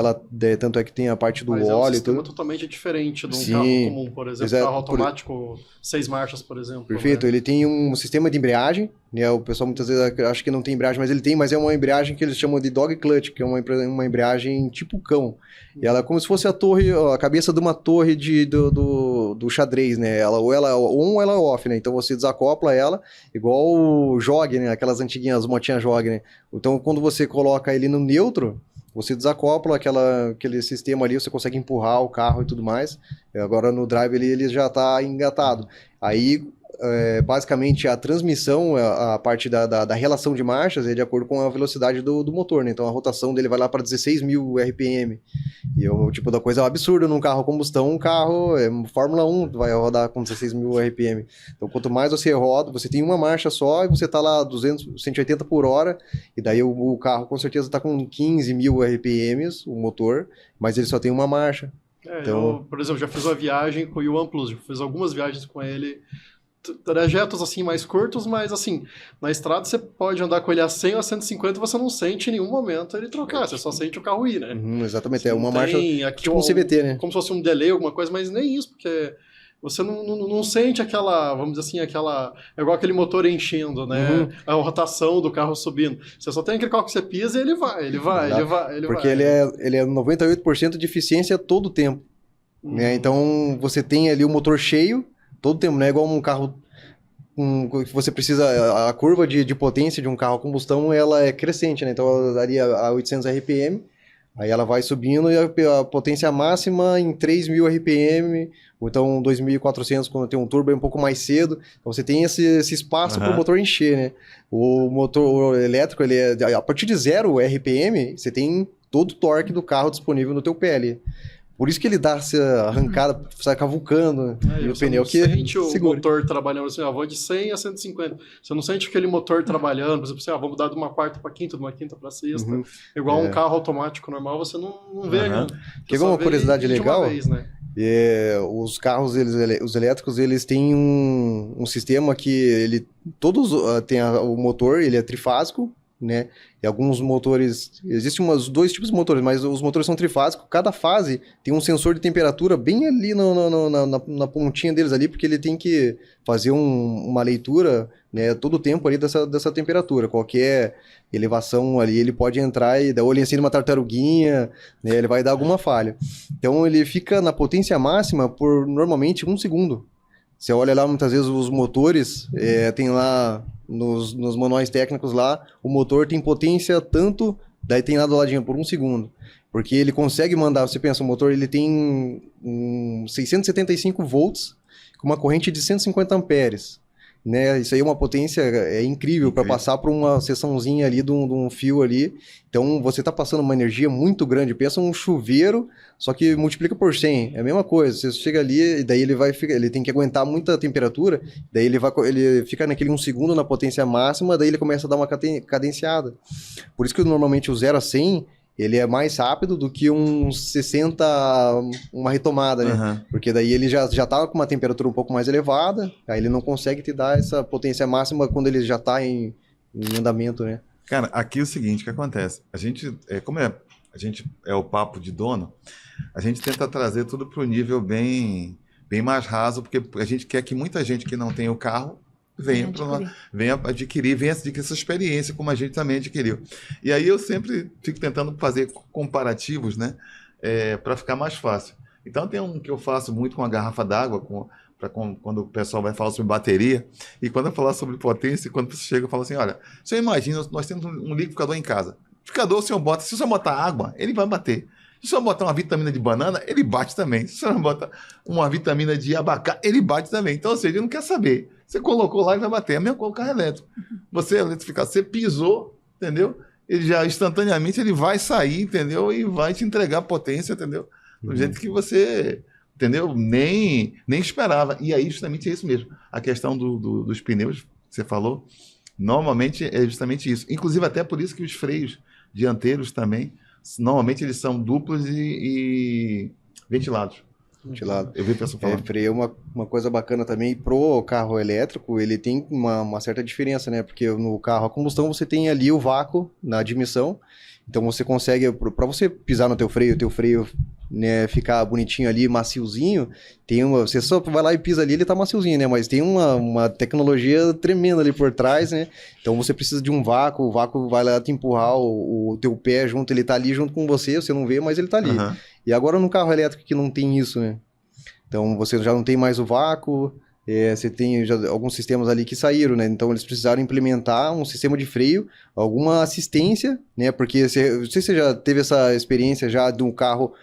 [SPEAKER 4] tanto é que tem a parte do óleo e tudo. É um sistema
[SPEAKER 1] totalmente diferente de um carro comum, por exemplo, carro automático, 6 marchas, por exemplo.
[SPEAKER 4] Perfeito,
[SPEAKER 1] né?
[SPEAKER 4] Ele tem um sistema de embreagem, né? O pessoal muitas vezes acha que não tem embreagem, mas ele tem, mas é uma embreagem que eles chamam de dog clutch, que é uma embreagem tipo cão. E ela é como se fosse a cabeça de uma torre do xadrez, né? Ela é on ou ela é off, né? Então você desacopla ela, igual o jog, né? Aquelas antiguinhas motinhas jog, né? Então quando você coloca ele no neutro, você desacopla aquele sistema ali, você consegue empurrar o carro e tudo mais. Agora no drive ele já está engatado. Aí, basicamente, a transmissão, a parte da relação de marchas é de acordo com a velocidade do motor, né? Então a rotação dele vai lá para 16.000 RPM. E o tipo da coisa é um absurdo num carro a combustão, um carro Fórmula 1 vai rodar com 16.000 RPM. Então quanto mais você roda, você tem uma marcha só e você tá lá 180 por hora, e daí o carro com certeza tá com 15.000 RPMs, o motor, mas ele só tem uma marcha. Então...
[SPEAKER 1] Eu, por exemplo, já fiz uma viagem com o OnePlus, já fiz algumas viagens com ele, trajetos assim mais curtos, mas assim, na estrada você pode andar com ele a 100 ou a 150 e você não sente em nenhum momento ele trocar, você só sente o carro ir, né?
[SPEAKER 4] Exatamente,
[SPEAKER 1] você
[SPEAKER 4] uma marcha
[SPEAKER 1] aqui
[SPEAKER 4] tipo um CVT, né?
[SPEAKER 1] Como se fosse um delay, alguma coisa, mas nem isso, porque você não sente aquela, vamos dizer assim, é igual aquele motor enchendo, né? A rotação do carro subindo. Você só tem aquele carro que você pisa e ele vai.
[SPEAKER 4] Porque ele é 98% de eficiência todo o tempo. Né? Então, você tem ali o motor cheio todo o tempo, não é igual um carro que você precisa, a curva de potência de um carro a combustão, ela é crescente, né? Então, ela daria a 800 RPM, aí ela vai subindo e a potência máxima em 3.000 RPM, ou então 2.400 quando tem um turbo é um pouco mais cedo. Então você tem esse espaço para o motor encher, né? O motor elétrico, ele a partir de 0 RPM, você tem todo o torque do carro disponível no teu pé ali. Por isso que ele dá essa arrancada, sai cavucando, e o pneu que
[SPEAKER 1] sente o
[SPEAKER 4] segura.
[SPEAKER 1] motor trabalhando assim, vou de 100 a 150. Você não sente aquele motor trabalhando, por exemplo, assim, vou mudar de uma quarta para quinta, de uma quinta para sexta. Igual um carro automático normal, você não vê.
[SPEAKER 4] Quer ver uma curiosidade legal?
[SPEAKER 1] Vez, né?
[SPEAKER 4] Os carros, os elétricos, eles têm um sistema que todos tem o motor, ele é trifásico, né? E alguns motores, existem dois tipos de motores, mas os motores são trifásicos. Cada fase tem um sensor de temperatura bem ali na pontinha deles ali, porque ele tem que fazer uma leitura, né, todo o tempo ali dessa temperatura. Qualquer elevação ali, ele pode entrar e dar olho assim numa tartaruguinha, né, ele vai dar alguma falha. Então ele fica na potência máxima por normalmente 1 segundo. Você olha lá, muitas vezes os motores, tem lá nos manuais técnicos lá, o motor tem potência tanto, daí tem lá do ladinho por 1 segundo. Porque ele consegue mandar, você pensa, o motor ele tem 675 volts com uma corrente de 150 amperes. Né? Isso aí é uma potência incrível para passar por uma seçãozinha ali de um fio ali. Então você está passando uma energia muito grande. Pensa um chuveiro, só que multiplica por 100. É a mesma coisa. Você chega ali e daí ele tem que aguentar muita temperatura. Daí ele fica naquele 1 segundo na potência máxima. Daí ele começa a dar uma cadenciada. Por isso que normalmente o 0 a 100 ele é mais rápido do que um 60, uma retomada, né? Porque daí ele já tá com uma temperatura um pouco mais elevada, aí ele não consegue te dar essa potência máxima quando ele já tá em andamento, né?
[SPEAKER 2] Cara, aqui é o seguinte, o que acontece? A gente, a gente é o papo de dono, a gente tenta trazer tudo para o nível bem mais raso, porque a gente quer que muita gente que não tem o carro venha adquirir essa experiência como a gente também adquiriu. E aí eu sempre fico tentando fazer comparativos, né, para ficar mais fácil. Então tem um que eu faço muito com a garrafa d'água, quando o pessoal vai falar sobre bateria, e quando eu falar sobre potência, quando você chega e fala assim, olha, você imagina, nós temos um liquidificador em casa. O liquidificador, se você botar água, ele vai bater. Se você botar uma vitamina de banana, ele bate também. Se você botar uma vitamina de abacate, ele bate também. Então, ou seja, ele não quer saber. Você colocou lá e vai bater. É a mesma coisa com o carro elétrico. Você pisou, entendeu? Ele já instantaneamente ele vai sair, entendeu? E vai te entregar potência, entendeu? Do jeito que você, entendeu? Nem esperava. E aí, justamente, é isso mesmo. A questão dos pneus, que você falou, normalmente é justamente isso. Inclusive, até por isso que os freios dianteiros também, normalmente eles são duplos e ventilados. Eu vi o pessoal falando.
[SPEAKER 4] Freio é uma coisa bacana também. Pro carro elétrico, ele tem uma certa diferença, né? Porque no carro a combustão você tem ali o vácuo na admissão. Então você consegue, para você pisar no teu freio, né, ficar bonitinho ali, maciozinho, você só vai lá e pisa ali, ele tá maciozinho, né? Mas tem uma tecnologia tremenda ali por trás, né? Então você precisa de um vácuo, o vácuo vai lá te empurrar o teu pé junto, ele tá ali junto com você não vê, mas ele tá ali. E agora no carro elétrico que não tem isso, né? Então você já não tem mais o vácuo, você tem já alguns sistemas ali que saíram, né? Então eles precisaram implementar um sistema de freio, alguma assistência, né? Porque não sei se você já teve essa experiência já de um carro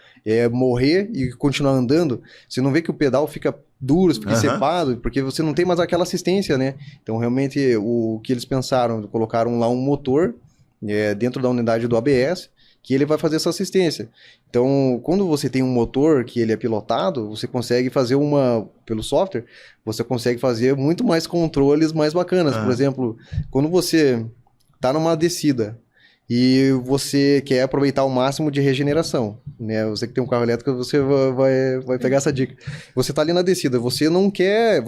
[SPEAKER 4] morrer e continuar andando, você não vê que o pedal fica duro, fica encepado, porque você não tem mais aquela assistência, né? Então realmente o que eles pensaram, colocaram lá um motor dentro da unidade do ABS, que ele vai fazer essa assistência. Então, quando você tem um motor que ele é pilotado, você consegue fazer pelo software, você consegue fazer muito mais controles mais bacanas. Por exemplo, quando você está numa descida e você quer aproveitar o máximo de regeneração, né? Você que tem um carro elétrico, você vai pegar essa dica. Você tá ali na descida, você não quer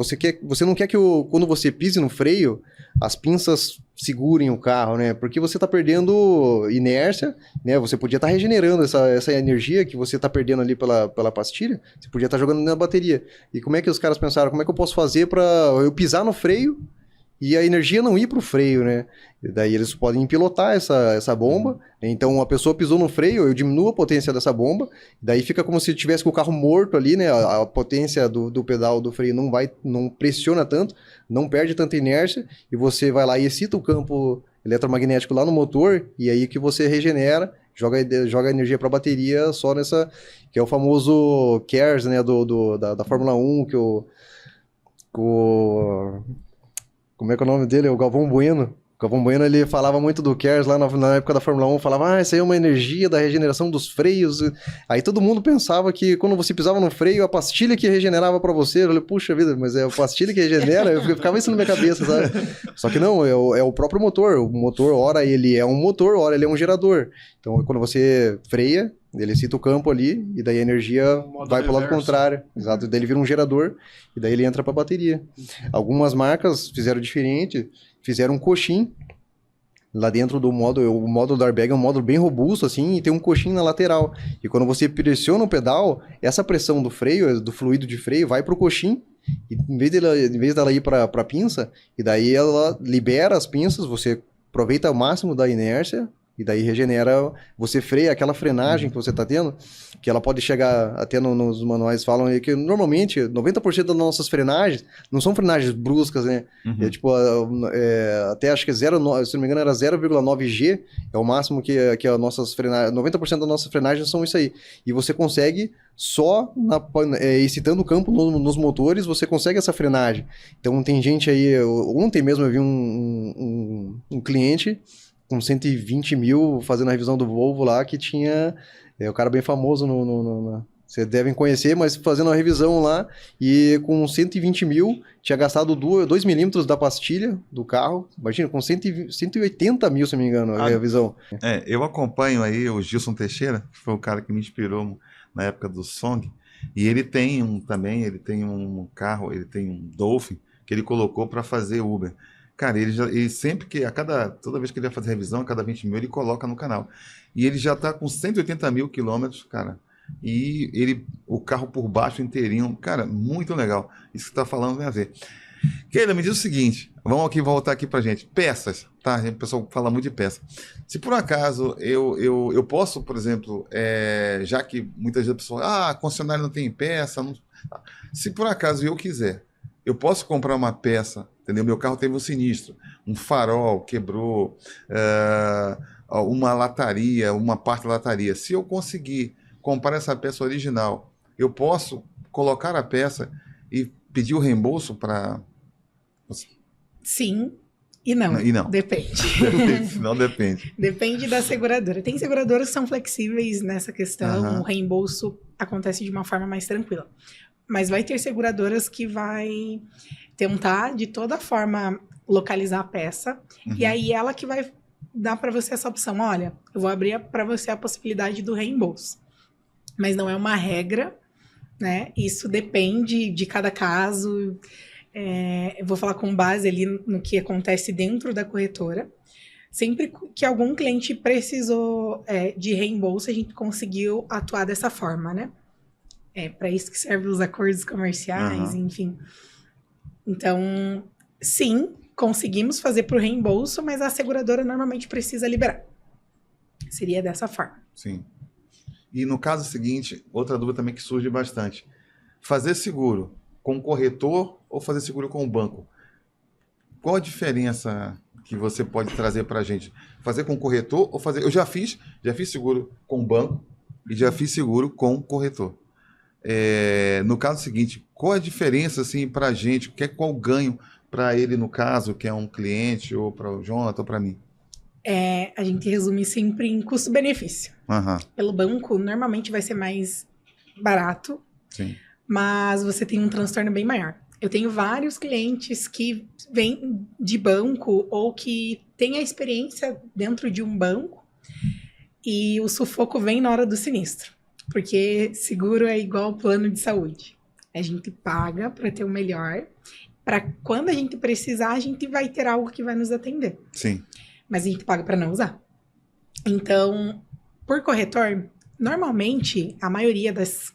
[SPEAKER 4] que quando você pise no freio, as pinças segurem o carro, né? Porque você tá perdendo inércia, né? Você podia estar regenerando essa energia que você tá perdendo ali pela pastilha, você podia estar jogando na bateria. E como é que os caras pensaram, como é que eu posso fazer para eu pisar no freio e a energia não ir pro freio, né? E daí eles podem pilotar essa bomba. Então a pessoa pisou no freio, eu diminuo a potência dessa bomba, daí fica como se tivesse com o carro morto ali, né? A potência do pedal do freio não pressiona tanto, não perde tanta inércia, e você vai lá e excita o campo eletromagnético lá no motor, e aí que você regenera, joga energia para a bateria só nessa, que é o famoso KERS, né? Da Fórmula 1, que como é que é o nome dele? É o Galvão Bueno. O Galvão Bueno, ele falava muito do KERS lá na época da Fórmula 1, falava, isso aí é uma energia da regeneração dos freios. Aí todo mundo pensava que quando você pisava no freio, a pastilha que regenerava para você, eu falei, puxa vida, mas é a pastilha que regenera? Eu ficava isso na minha cabeça, sabe? Só que não, é o próprio motor. O motor, ora ele é um motor, ora ele é um gerador. Então, quando você freia, ele excita o campo ali, e daí a energia vai para o lado contrário. Exato, daí ele vira um gerador, e daí ele entra para a bateria. Algumas marcas fizeram diferente, fizeram um coxim lá dentro do módulo. O módulo da airbag é um módulo bem robusto, assim, e tem um coxim na lateral. E quando você pressiona o pedal, essa pressão do freio, do fluido de freio, vai para o coxim, e em vez dela ir para a pinça, e daí ela libera as pinças, você aproveita o máximo da inércia, e daí regenera, você freia aquela frenagem que você está tendo, que ela pode chegar, até nos manuais falam aí, que normalmente 90% das nossas frenagens não são frenagens bruscas, né? É tipo, até acho que 0,9, se não me engano era 0,9 G, é o máximo que as nossas frenagens, 90% das nossas frenagens são isso aí. E você consegue só excitando o campo nos motores, você consegue essa frenagem. Então tem gente aí, ontem mesmo eu vi um cliente com 120 mil fazendo a revisão do Volvo lá, que tinha o cara bem famoso, vocês devem conhecer, mas fazendo a revisão lá, e com 120 mil tinha gastado 2 milímetros da pastilha do carro, imagina, com 180 mil, se não me engano, a revisão.
[SPEAKER 2] Eu acompanho aí o Gilson Teixeira, que foi o cara que me inspirou na época do Song, e ele tem um carro, ele tem um Dolphin, que ele colocou para fazer Uber. Cara, ele sempre toda vez que ele vai fazer revisão, a cada 20 mil, ele coloca no canal. E ele já está com 180 mil quilômetros, cara. E o carro por baixo inteirinho, cara, muito legal. Isso que você está falando tem a ver. Keila, me diz o seguinte, vamos voltar aqui pra gente. Peças, tá? O pessoal fala muito de peça. Se por acaso eu posso, por exemplo, já que muitas vezes a pessoa, a concessionária não tem peça, não... Se por acaso eu quiser, eu posso comprar uma peça, entendeu? Meu carro teve um sinistro, um farol quebrou, uma lataria, uma parte da lataria. Se eu conseguir comprar essa peça original, eu posso colocar a peça e pedir o reembolso para...
[SPEAKER 3] Sim e não. Depende.
[SPEAKER 2] Não depende.
[SPEAKER 3] Depende da seguradora. Tem seguradoras que são flexíveis nessa questão, o reembolso acontece de uma forma mais tranquila. Mas vai ter seguradoras que vai tentar, de toda forma, localizar a peça. E aí ela que vai dar para você essa opção. Olha, eu vou abrir para você a possibilidade do reembolso. Mas não é uma regra, né? Isso depende de cada caso. Eu vou falar com base ali no que acontece dentro da corretora. Sempre que algum cliente precisou de reembolso, a gente conseguiu atuar dessa forma, né? Para isso que servem os acordos comerciais, enfim. Então, sim, conseguimos fazer para o reembolso, mas a seguradora normalmente precisa liberar. Seria dessa forma.
[SPEAKER 2] Sim. E no caso seguinte, outra dúvida também que surge bastante. Fazer seguro com o corretor ou fazer seguro com o banco? Qual a diferença que você pode trazer para a gente? Fazer com o corretor ou fazer... Eu já fiz seguro com o banco e já fiz seguro com o corretor. No caso seguinte, qual a diferença assim, para a gente? Qual o ganho para ele, no caso, que é um cliente, ou para o Jonathan, ou para mim?
[SPEAKER 3] A gente resume sempre em custo-benefício. Pelo banco, normalmente vai ser mais barato,
[SPEAKER 2] sim,
[SPEAKER 3] mas você tem um transtorno bem maior. Eu tenho vários clientes que vêm de banco ou que têm a experiência dentro de um banco e o sufoco vem na hora do sinistro. Porque seguro é igual plano de saúde. A gente paga para ter o melhor, para quando a gente precisar, a gente vai ter algo que vai nos atender.
[SPEAKER 2] Sim.
[SPEAKER 3] Mas a gente paga para não usar. Então, por corretor, normalmente, a maioria dos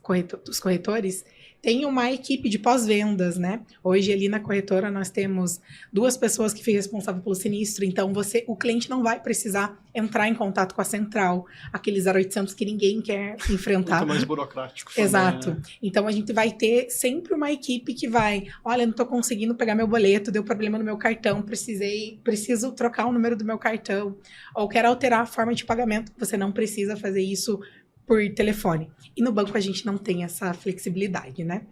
[SPEAKER 3] corretores tem uma equipe de pós-vendas, né? Hoje, ali na corretora, nós temos 2 pessoas que ficam responsáveis pelo sinistro. Então, o cliente não vai precisar entrar em contato com a central, aqueles 0800 que ninguém quer enfrentar.
[SPEAKER 1] Muito mais burocrático.
[SPEAKER 3] Exato.
[SPEAKER 1] Também, né?
[SPEAKER 3] Então, a gente vai ter sempre uma equipe que vai, olha, não estou conseguindo pegar meu boleto, deu problema no meu cartão, preciso trocar o número do meu cartão, ou quero alterar a forma de pagamento. Você não precisa fazer isso por telefone. E no banco a gente não tem essa flexibilidade, né?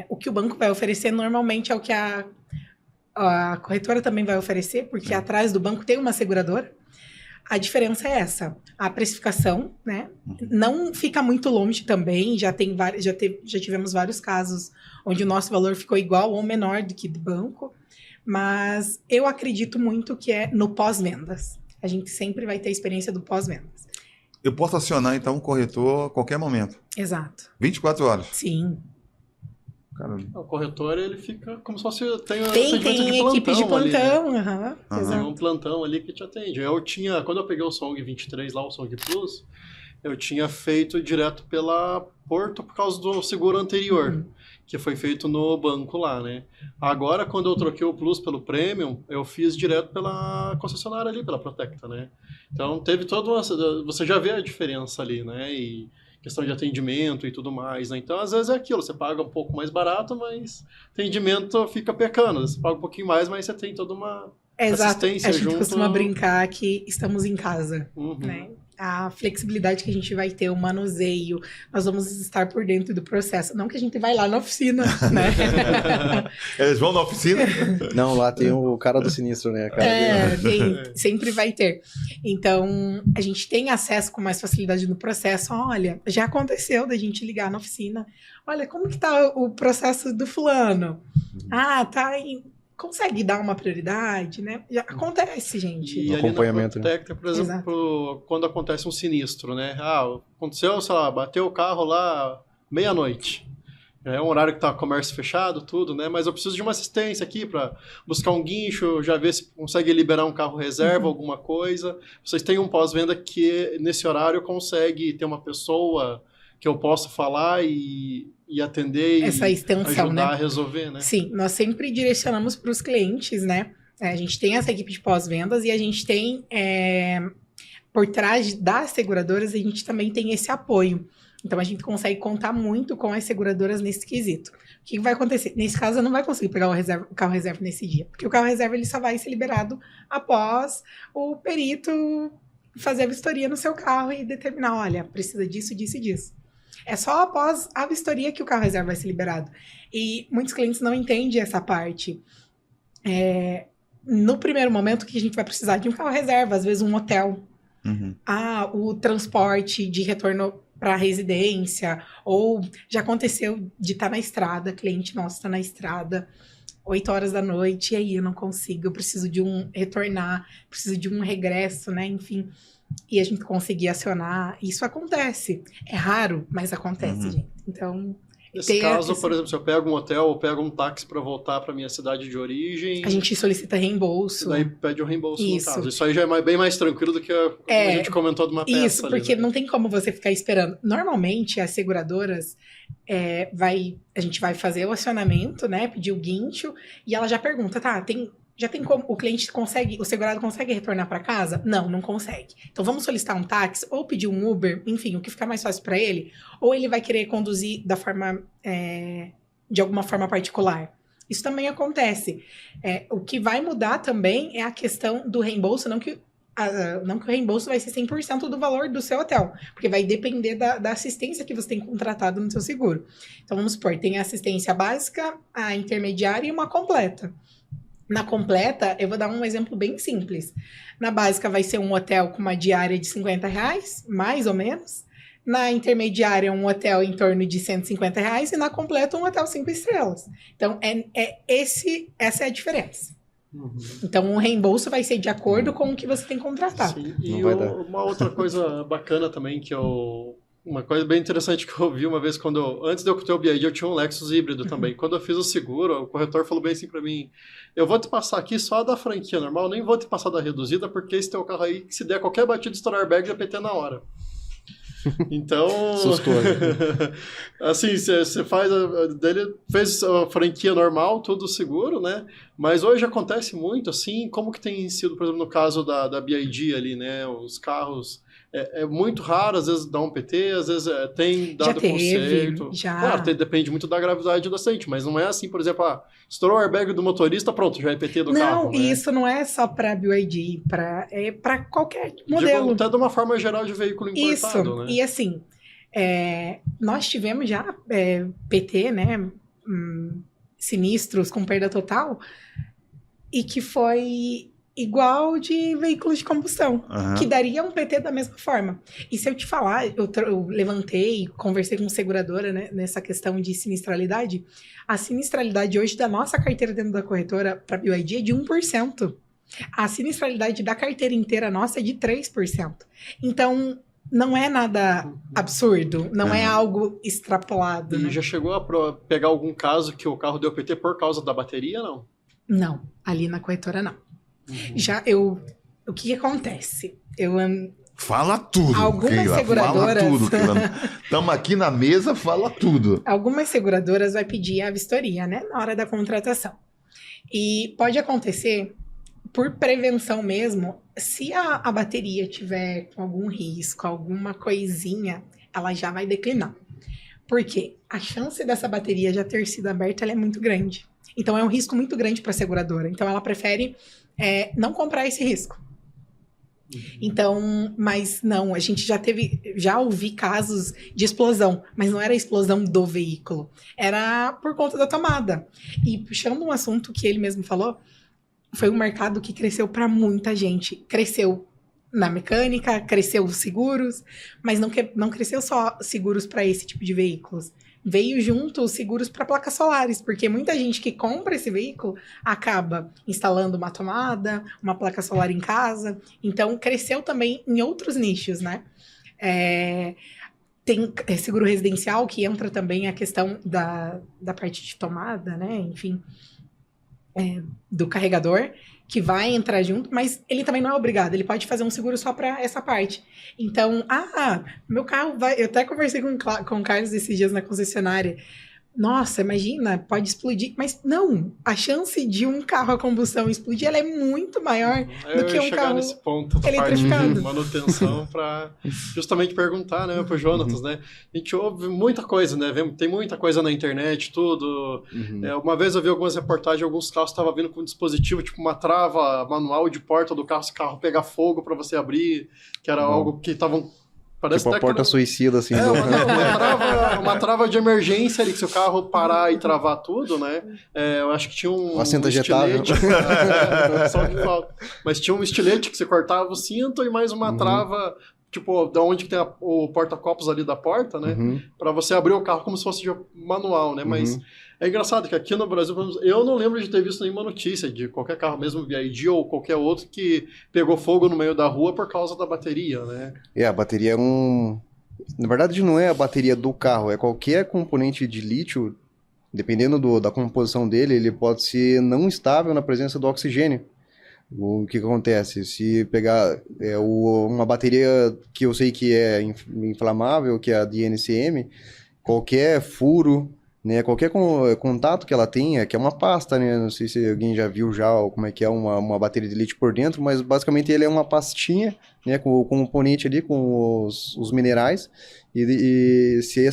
[SPEAKER 3] O que o banco vai oferecer normalmente é o que a corretora também vai oferecer, porque atrás do banco tem uma seguradora. A diferença é essa, a precificação, né? Não fica muito longe também, já tivemos vários casos onde o nosso valor ficou igual ou menor do que do banco, mas eu acredito muito que é no pós-vendas. A gente sempre vai ter a experiência do pós-vendas.
[SPEAKER 2] Eu posso acionar, então, um corretor a qualquer momento.
[SPEAKER 3] Exato.
[SPEAKER 2] 24 horas.
[SPEAKER 3] Sim.
[SPEAKER 2] Caramba.
[SPEAKER 1] O corretor, ele fica como se fosse... Tem
[SPEAKER 3] equipe de plantão.
[SPEAKER 1] Ali, né?
[SPEAKER 3] Uhum.
[SPEAKER 2] Aham.
[SPEAKER 1] Tem um plantão ali que te atende. Quando eu peguei o Song 23 lá, o Song Plus, eu tinha feito direto pela Porto por causa do seguro anterior, que foi feito no banco lá, né? Agora, quando eu troquei o Plus pelo Premium, eu fiz direto pela concessionária ali, pela Protecta, né? Então, teve toda uma... Você já vê a diferença ali, né? E questão de atendimento e tudo mais, né? Então, às vezes é aquilo, você paga um pouco mais barato, mas atendimento fica pecando. Você paga um pouquinho mais, mas você tem toda uma
[SPEAKER 3] Exato.
[SPEAKER 1] assistência
[SPEAKER 3] A gente
[SPEAKER 1] junto.
[SPEAKER 3] costuma brincar que estamos em casa,
[SPEAKER 1] Uhum.
[SPEAKER 3] né? A flexibilidade que a gente vai ter, o manuseio, nós vamos estar por dentro do processo. Não que a gente vai lá na oficina, né?
[SPEAKER 2] Eles vão na oficina?
[SPEAKER 4] Não, lá tem o cara do sinistro, né?
[SPEAKER 3] Sempre vai ter. Então, a gente tem acesso com mais facilidade no processo. Olha, já aconteceu da gente ligar na oficina. Olha, como que tá o processo do fulano? Tá em... Consegue dar uma prioridade, né? Já acontece, gente.
[SPEAKER 1] E ali
[SPEAKER 4] acompanhamento,
[SPEAKER 1] na Protecta, por exemplo, quando acontece um sinistro, né? Aconteceu, sei lá, bateu o carro lá meia-noite. É um horário que tá comércio fechado, tudo, né? Mas eu preciso de uma assistência aqui para buscar um guincho, já ver se consegue liberar um carro reserva, alguma coisa. Vocês têm um pós-venda que nesse horário consegue ter uma pessoa que eu possa falar e atender
[SPEAKER 3] essa extensão,
[SPEAKER 1] ajudar,
[SPEAKER 3] né?
[SPEAKER 1] a resolver, né?
[SPEAKER 3] Sim, nós sempre direcionamos para os clientes, né? A gente tem essa equipe de pós-vendas e a gente tem, por trás das seguradoras, a gente também tem esse apoio. Então, a gente consegue contar muito com as seguradoras nesse quesito. O que vai acontecer? Nesse caso, eu não vai conseguir pegar o carro reserva nesse dia, porque o carro reserva ele só vai ser liberado após o perito fazer a vistoria no seu carro e determinar, olha, precisa disso, disso e disso. É só após a vistoria que o carro reserva vai ser liberado. E muitos clientes não entendem essa parte. No primeiro momento, que a gente vai precisar de um carro reserva, às vezes um hotel.
[SPEAKER 2] Uhum.
[SPEAKER 3] O transporte de retorno para a residência. Ou já aconteceu de estar na estrada, cliente nosso está na estrada, 8 horas da noite, e aí eu não consigo, eu preciso de retornar, preciso de um regresso, né? Enfim... E a gente conseguir acionar, isso acontece. É raro, mas acontece, gente. Então,
[SPEAKER 1] nesse caso, por exemplo, se eu pego um hotel ou pego um táxi para voltar para minha cidade de origem...
[SPEAKER 3] A gente solicita reembolso.
[SPEAKER 1] Daí pede o reembolso
[SPEAKER 3] isso.
[SPEAKER 1] no caso. Isso aí já é bem mais tranquilo do que a gente comentou de uma peça.
[SPEAKER 3] Isso, porque
[SPEAKER 1] ali, né?
[SPEAKER 3] não tem como você ficar esperando. Normalmente, as seguradoras, a gente vai fazer o acionamento, né? Pedir o guincho, e ela já pergunta, já tem como o segurado consegue retornar para casa? Não consegue. Então vamos solicitar um táxi ou pedir um Uber, enfim, o que ficar mais fácil para ele, ou ele vai querer conduzir de alguma forma particular. Isso também acontece. O que vai mudar também é a questão do reembolso, não que o reembolso vai ser 100% do valor do seu hotel, porque vai depender da assistência que você tem contratado no seu seguro. Então vamos supor, tem a assistência básica, a intermediária e uma completa. Na completa, eu vou dar um exemplo bem simples. Na básica vai ser um hotel com uma diária de R$50, mais ou menos. Na intermediária, um hotel em torno de R$150. E na completa, um hotel 5 estrelas. Então, essa é a diferença.
[SPEAKER 1] Uhum.
[SPEAKER 3] Então, o reembolso vai ser de acordo com o que você tem contratado.
[SPEAKER 1] Sim. E uma outra coisa bacana também que eu Uma coisa bem interessante que eu vi uma vez, antes de eu ter o BYD, eu tinha um Lexus híbrido também. Quando eu fiz o seguro, o corretor falou bem assim pra mim, eu vou te passar aqui só da franquia normal, nem vou te passar da reduzida, porque esse teu carro aí, que se der qualquer batida de estourar airbag, já PT na hora. Então, assim, você faz, dele fez a franquia normal, tudo seguro, né? Mas hoje acontece muito, assim, como que tem sido, por exemplo, no caso da BYD ali, né? Os carros... É muito raro, às vezes dá um PT, às vezes tem dado conserto. Claro, depende muito da gravidade do acidente, mas não é assim, por exemplo, estourou o airbag do motorista, pronto, já é PT do carro.
[SPEAKER 3] Não, e isso não é só para BYD, é para qualquer modelo.
[SPEAKER 1] Até de uma forma geral de veículo importado,
[SPEAKER 3] isso,
[SPEAKER 1] né?
[SPEAKER 3] E assim, nós tivemos já PT, né, sinistros com perda total, e que foi... igual de veículos de combustão, que daria um PT da mesma forma. E se eu te falar, eu levantei, conversei com seguradora, né, nessa questão de sinistralidade, a sinistralidade hoje da nossa carteira dentro da corretora para BYD é de 1%. A sinistralidade da carteira inteira nossa é de 3%. Então, não é nada absurdo, não é algo extrapolado.
[SPEAKER 1] E
[SPEAKER 3] né?
[SPEAKER 1] já chegou a pegar algum caso que o carro deu PT por causa da bateria, não?
[SPEAKER 3] Não, ali na corretora não. O que acontece?
[SPEAKER 2] Fala tudo,
[SPEAKER 3] algumas
[SPEAKER 2] Keila,
[SPEAKER 3] seguradoras...
[SPEAKER 2] fala tudo, estamos aqui na mesa, fala tudo.
[SPEAKER 3] Algumas seguradoras vai pedir a vistoria, né, na hora da contratação. E pode acontecer, por prevenção mesmo, se a bateria tiver com algum risco, alguma coisinha, ela já vai declinar. Por quê? A chance dessa bateria já ter sido aberta ela é muito grande. Então é um risco muito grande para a seguradora. Então ela prefere não comprar esse risco. Então, mas não, a gente já ouvi casos de explosão, mas não era a explosão do veículo, era por conta da tomada. E puxando um assunto que ele mesmo falou, foi um mercado que cresceu para muita gente. Cresceu na mecânica, cresceu os seguros, mas não cresceu só seguros para esse tipo de veículos. Veio junto os seguros para placas solares, porque muita gente que compra esse veículo acaba instalando uma tomada, uma placa solar em casa. Então, cresceu também em outros nichos, né? Tem seguro residencial, que entra também a questão da parte de tomada, né? Enfim, do carregador, que vai entrar junto, mas ele também não é obrigado, ele pode fazer um seguro só para essa parte. Então, meu carro vai... Eu até conversei com o Carlos esses dias na concessionária. Nossa, imagina, pode explodir. Mas não, a chance de um carro a combustão explodir, ela é muito maior do que um carro
[SPEAKER 1] nesse ponto da
[SPEAKER 3] eletrificado.
[SPEAKER 1] Parte de manutenção para justamente perguntar, né, pro Jonatas, né? A gente ouve muita coisa, né? Tem muita coisa na internet, tudo. Uma vez eu vi algumas reportagens, alguns carros estavam vindo com um dispositivo, tipo uma trava manual de porta do carro, se o carro pegar fogo para você abrir, que era algo que estavam... Parece
[SPEAKER 4] tipo a porta suicida, assim.
[SPEAKER 1] Uma trava de emergência ali, que se o carro parar e travar tudo, né? Eu acho que tinha um estilete. Só que falta. Mas tinha um estilete que você cortava o cinto e mais uma trava, tipo, da onde que tem o porta-copos ali da porta, né? Pra você abrir o carro como se fosse manual, né? Mas é engraçado que aqui no Brasil, eu não lembro de ter visto nenhuma notícia de qualquer carro, mesmo BYD ou qualquer outro, que pegou fogo no meio da rua por causa da bateria, né?
[SPEAKER 4] A bateria é Na verdade, não é a bateria do carro, é qualquer componente de lítio, dependendo da composição dele, ele pode ser não estável na presença do oxigênio. O que acontece? Se pegar uma bateria que eu sei que é inflamável, que é a de NCM, qualquer furo, né, qualquer contato que ela tenha, que é uma pasta, né, não sei se alguém já viu como é que é uma bateria de lítio por dentro, mas basicamente ele é uma pastinha, né, com o componente ali, com os minerais, e se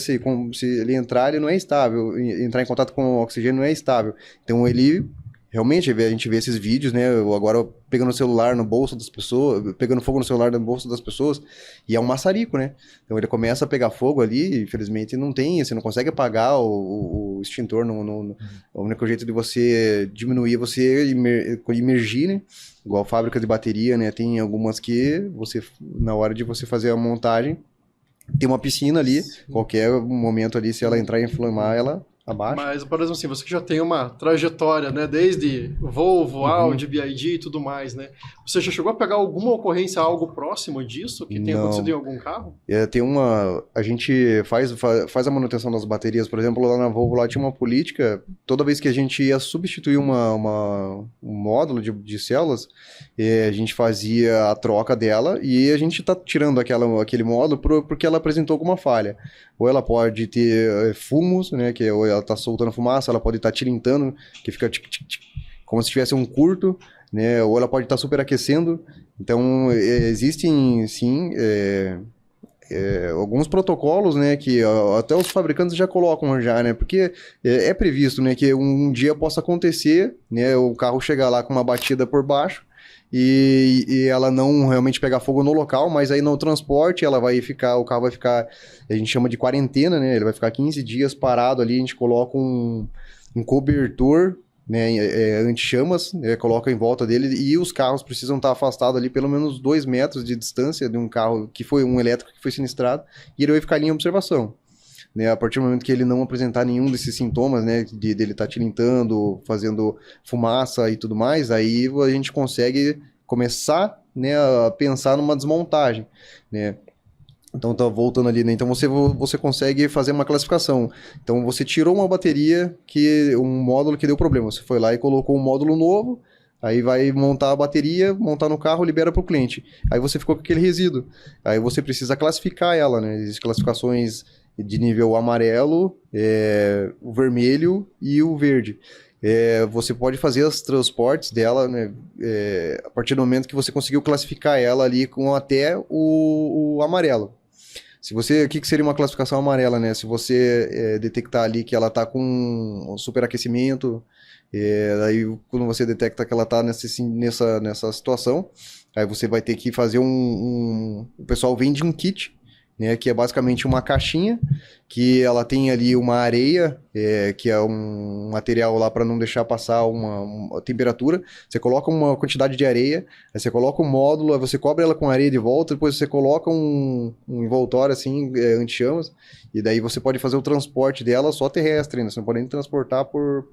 [SPEAKER 4] ele entrar, ele não é estável, entrar em contato com o oxigênio não é estável, então ele... Realmente, a gente vê esses vídeos, né, agora pegando o celular no bolso das pessoas, pegando fogo no celular no bolso das pessoas, e é um maçarico, né? Então ele começa a pegar fogo ali, infelizmente você não consegue apagar o extintor, o único jeito de você diminuir, você imergir, né? Igual fábrica de bateria, né, tem algumas que na hora de você fazer a montagem, tem uma piscina ali, qualquer momento ali, se ela entrar e inflamar, ela abaixo.
[SPEAKER 1] Mas, por exemplo, assim, você que já tem uma trajetória, né? Desde Volvo, Audi, BYD e tudo mais, né? Você já chegou a pegar alguma ocorrência, algo próximo disso, que tenha
[SPEAKER 4] Não.
[SPEAKER 1] acontecido em algum carro?
[SPEAKER 4] Tem uma... A gente faz a manutenção das baterias, por exemplo, lá na Volvo, lá tinha uma política, toda vez que a gente ia substituir um módulo de células, a gente fazia a troca dela e a gente tá tirando aquele módulo porque ela apresentou alguma falha. Ou ela pode ter fumos, né, ou ela tá soltando fumaça, ela pode estar tilintando, que fica como se tivesse um curto, né, ou ela pode estar superaquecendo. Então, existem, sim, alguns protocolos, né, que até os fabricantes já colocam já, né, porque é previsto, né, que um dia possa acontecer, né, o carro chegar lá com uma batida por baixo, e ela não realmente pegar fogo no local, mas aí no transporte o carro vai ficar, a gente chama de quarentena, né? Ele vai ficar 15 dias parado ali, a gente coloca um cobertor, né, anti-chamas, coloca em volta dele, e os carros precisam estar afastados ali pelo menos 2 metros de distância de um carro que foi um elétrico que foi sinistrado, e ele vai ficar ali em observação. Né, a partir do momento que ele não apresentar nenhum desses sintomas, né, dele estar tilintando, fazendo fumaça e tudo mais, aí a gente consegue começar, né, a pensar numa desmontagem, né. Então, tá voltando ali, né, então você consegue fazer uma classificação. Então, você tirou uma bateria, um módulo que deu problema, você foi lá e colocou um módulo novo, aí vai montar a bateria, montar no carro, libera para o cliente. Aí você ficou com aquele resíduo. Aí você precisa classificar ela, né, existem classificações de nível amarelo, o vermelho e o verde. Você pode fazer os transportes dela, né, a partir do momento que você conseguiu classificar ela ali com até o amarelo. O que seria uma classificação amarela, né? Se você detectar ali que ela está com um superaquecimento, aí quando você detecta que ela está nessa situação, aí você vai ter que fazer o pessoal vende um kit, né, que é basicamente uma caixinha que ela tem ali uma areia, que é um material lá para não deixar passar uma temperatura. Você coloca uma quantidade de areia, aí você coloca um módulo, aí você cobre ela com areia de volta, depois você coloca um envoltório assim, anti-chamas, e daí você pode fazer o transporte dela só terrestre, né? Você não pode nem transportar por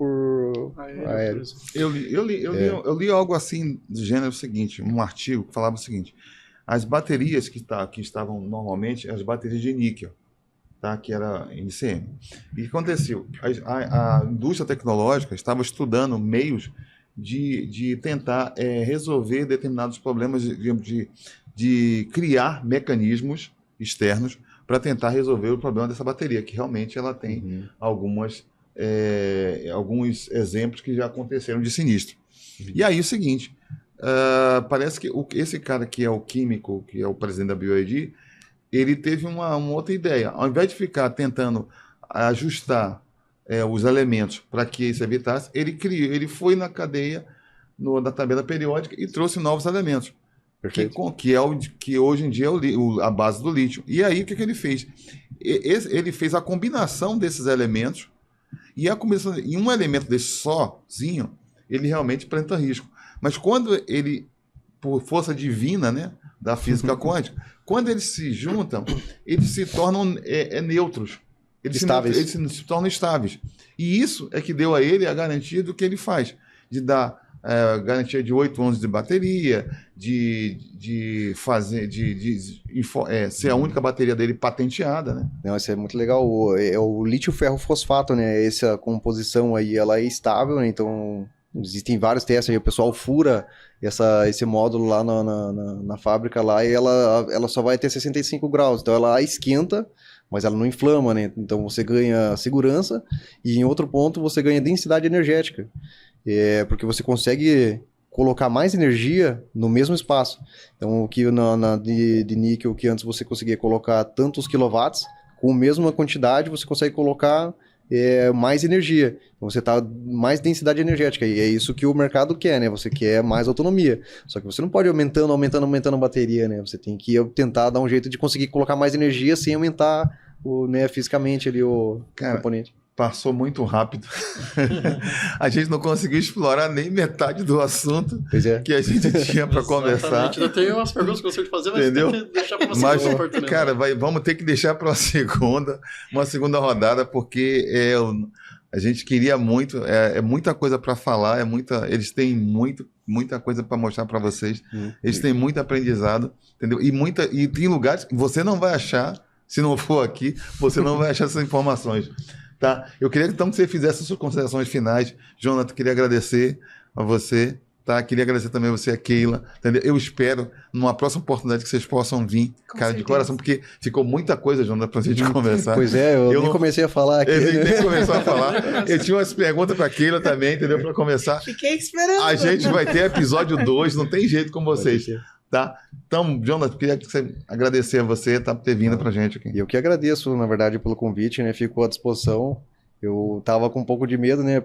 [SPEAKER 4] aéreo.
[SPEAKER 2] Eu li algo assim do gênero seguinte, um artigo que falava o seguinte: as baterias que estavam normalmente, as baterias de níquel, tá? Que era NCM. E o que aconteceu? A indústria tecnológica estava estudando meios de tentar resolver determinados problemas, de criar mecanismos externos para tentar resolver o problema dessa bateria, que realmente ela tem alguns exemplos que já aconteceram de sinistro. E aí o seguinte... parece que esse cara que é o químico, que é o presidente da BYD, ele teve uma outra ideia. Ao invés de ficar tentando ajustar os elementos para que isso evitasse, ele foi na cadeia, da tabela periódica, e trouxe novos elementos.
[SPEAKER 4] Perfeito.
[SPEAKER 2] Que hoje em dia é a base do lítio. E aí o que ele fez? Ele fez a combinação desses elementos, e um elemento desse sozinho, ele realmente apresenta risco. Mas quando ele, por força divina, né, da física quântica, quando eles se juntam, eles se tornam neutros. Eles se tornam estáveis. E isso é que deu a ele a garantia do que ele faz, de dar garantia de 8 anos de bateria, de ser a única bateria dele patenteada, né?
[SPEAKER 4] Não, isso é muito legal. O lítio ferro fosfato, né? Essa composição aí, ela é estável, né? Então existem vários testes aí, o pessoal fura esse módulo lá na fábrica lá, e ela só vai ter 65 graus, então ela esquenta, mas ela não inflama, né? Então você ganha segurança, e em outro ponto você ganha densidade energética, porque você consegue colocar mais energia no mesmo espaço. Então o que de níquel, que antes você conseguia colocar tantos quilowatts, com a mesma quantidade você consegue colocar mais energia, então você está mais densidade energética, e é isso que o mercado quer, né? Você quer mais autonomia, só que você não pode ir aumentando a bateria, né? Você tem que tentar dar um jeito de conseguir colocar mais energia sem aumentar fisicamente ali o componente.
[SPEAKER 2] Passou muito rápido. A gente não conseguiu explorar nem metade do assunto que a gente tinha para conversar.
[SPEAKER 1] Eu tenho umas perguntas que eu gostaria de fazer, mas
[SPEAKER 2] entendeu?
[SPEAKER 1] tem que deixar para você uma oportunidade.
[SPEAKER 2] Cara, vamos ter que deixar para uma segunda rodada, porque A gente queria muito, é muita coisa para falar, eles têm muita coisa para mostrar para vocês. Eles têm muito aprendizado, entendeu? E tem lugares que você não vai achar, se não for aqui, você não vai achar essas informações, tá? Eu queria então que você fizesse as suas considerações finais. Jonathan, queria agradecer a você, tá? Queria agradecer também a você, a Keila, entendeu? Eu espero, numa próxima oportunidade, que vocês possam vir, cara, de coração, porque ficou muita coisa, Jonathan, pra gente conversar.
[SPEAKER 4] Pois é, eu nem comecei a falar aqui.
[SPEAKER 2] Ele nem começou a falar. Eu tinha umas perguntas pra Keila também, entendeu? Pra começar.
[SPEAKER 3] Fiquei esperando.
[SPEAKER 2] A gente vai ter episódio 2, não tem jeito com vocês, tá? Então, Jonathan, queria agradecer a você, tá, por ter vindo pra gente aqui.
[SPEAKER 4] E eu que agradeço, na verdade, pelo convite, né? Fico à disposição. Eu tava com um pouco de medo, né,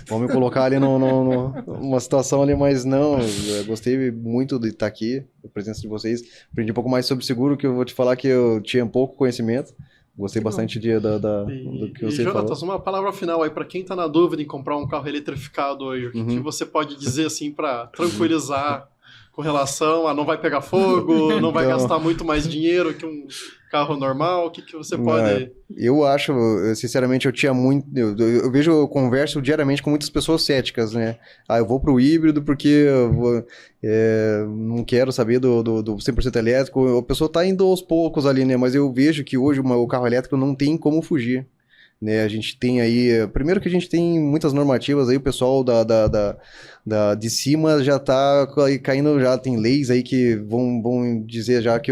[SPEAKER 4] vão me colocar ali numa situação ali, mas não, eu gostei muito de estar aqui, a presença de vocês. Aprendi um pouco mais sobre seguro, que eu vou te falar que eu tinha pouco conhecimento. Gostei bastante do que você falou.
[SPEAKER 1] Jonatas, uma palavra final aí para quem tá na dúvida em comprar um carro eletrificado hoje. O que você pode dizer, assim, para tranquilizar com relação a não vai pegar fogo, não vai gastar muito mais dinheiro que um carro normal? O que você pode...
[SPEAKER 4] Eu acho, sinceramente, eu vejo, eu converso diariamente com muitas pessoas céticas, né? Eu vou pro híbrido porque não quero saber do 100% elétrico. A pessoa tá indo aos poucos ali, né? Mas eu vejo que hoje o carro elétrico não tem como fugir. Né, a gente tem aí, primeiro que a gente tem muitas normativas aí, o pessoal de cima já tá caindo, já tem leis aí que vão dizer já que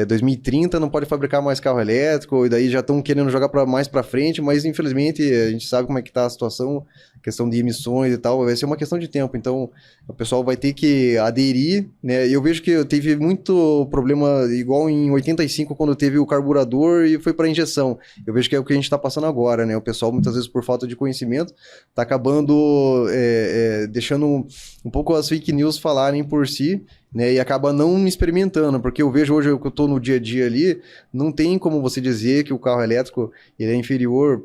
[SPEAKER 4] 2030 não pode fabricar mais carro elétrico, e daí já estão querendo jogar mais para frente, mas infelizmente a gente sabe como é que tá a situação, questão de emissões e tal, vai ser uma questão de tempo, então o pessoal vai ter que aderir, né? Eu vejo que teve muito problema, igual em 85, quando teve o carburador e foi para injeção. Eu vejo que é o que a gente está passando agora, né? O pessoal, muitas vezes, por falta de conhecimento, está acabando deixando um pouco as fake news falarem por si, né, e acaba não experimentando, porque eu vejo hoje que eu estou no dia a dia ali, não tem como você dizer que o carro elétrico ele é inferior.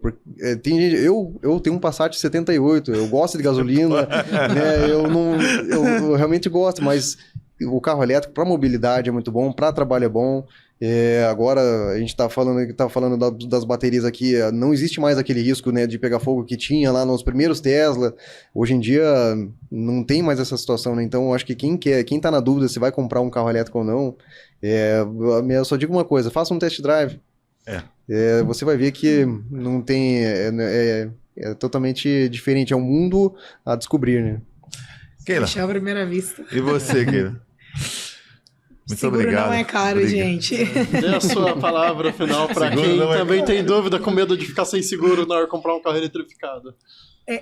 [SPEAKER 4] Tem gente, eu tenho um Passat 78, eu gosto de gasolina, né, eu realmente gosto, mas o carro elétrico para mobilidade é muito bom, para trabalho é bom. Agora a gente está falando das baterias aqui, não existe mais aquele risco, né, de pegar fogo que tinha lá nos primeiros Tesla. Hoje em dia não tem mais essa situação, né? Então eu acho que quem está na dúvida se vai comprar um carro elétrico ou não, eu só digo uma coisa: faça um test drive. Você vai ver que não tem, é totalmente diferente, é um mundo a descobrir, né?
[SPEAKER 2] Keila,
[SPEAKER 3] deixar à primeira vista.
[SPEAKER 2] E você, Keila? Muito
[SPEAKER 3] seguro
[SPEAKER 2] obrigado.
[SPEAKER 3] Não é caro, gente.
[SPEAKER 1] Dê a sua palavra final para quem também tem dúvida, com medo de ficar sem seguro na hora de comprar um carro eletrificado.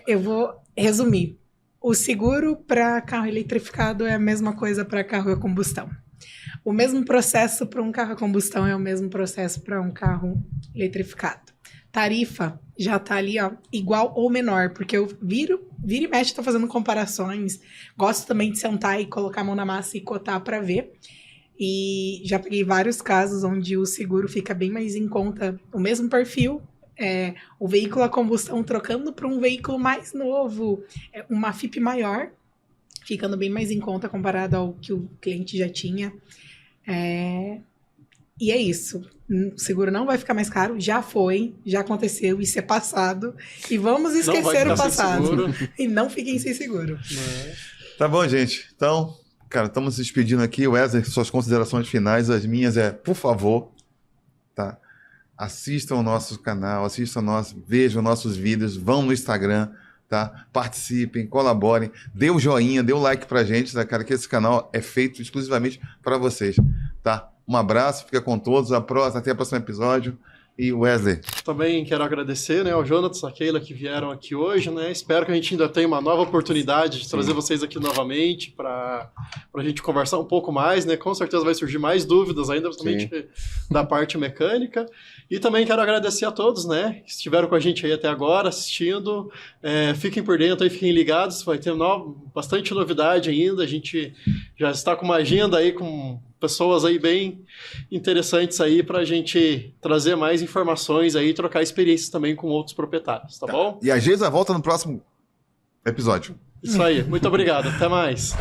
[SPEAKER 3] Eu vou resumir. O seguro para carro eletrificado é a mesma coisa para carro a combustão. O mesmo processo para um carro a combustão é o mesmo processo para um carro eletrificado. Tarifa já tá ali, ó, igual ou menor, porque eu vira e mexe, tô fazendo comparações. Gosto também de sentar e colocar a mão na massa e cotar para ver. E já peguei vários casos onde o seguro fica bem mais em conta, o mesmo perfil, o veículo a combustão trocando para um veículo mais novo, uma FIP maior, ficando bem mais em conta comparado ao que o cliente já tinha. E é isso. O seguro não vai ficar mais caro, já foi, já aconteceu, isso é passado. E vamos esquecer o passado. E não fiquem sem seguro.
[SPEAKER 2] Tá bom, gente. Então, cara, estamos se despedindo aqui. Wesley, suas considerações finais, as minhas por favor, tá? Assistam o nosso canal, vejam nossos vídeos, vão no Instagram, tá? Participem, colaborem, dê o joinha, dê o like pra gente, tá, cara? Que esse canal é feito exclusivamente para vocês, tá? Um abraço, fica com todos, até o próximo episódio. E Wesley?
[SPEAKER 1] Também quero agradecer, né, ao Jonatas, a Keila que vieram aqui hoje, né? Espero que a gente ainda tenha uma nova oportunidade de trazer vocês aqui novamente para a gente conversar um pouco mais, né? Com certeza vai surgir mais dúvidas ainda, principalmente da parte mecânica. E também quero agradecer a todos, né, que estiveram com a gente aí até agora, assistindo. Fiquem por dentro aí, fiquem ligados, vai ter bastante novidade ainda. A gente já está com uma agenda aí com pessoas aí bem interessantes aí para a gente trazer mais informações aí e trocar experiências também com outros proprietários, tá bom?
[SPEAKER 2] E a Geisa volta no próximo episódio.
[SPEAKER 1] Isso aí, muito obrigado, até mais.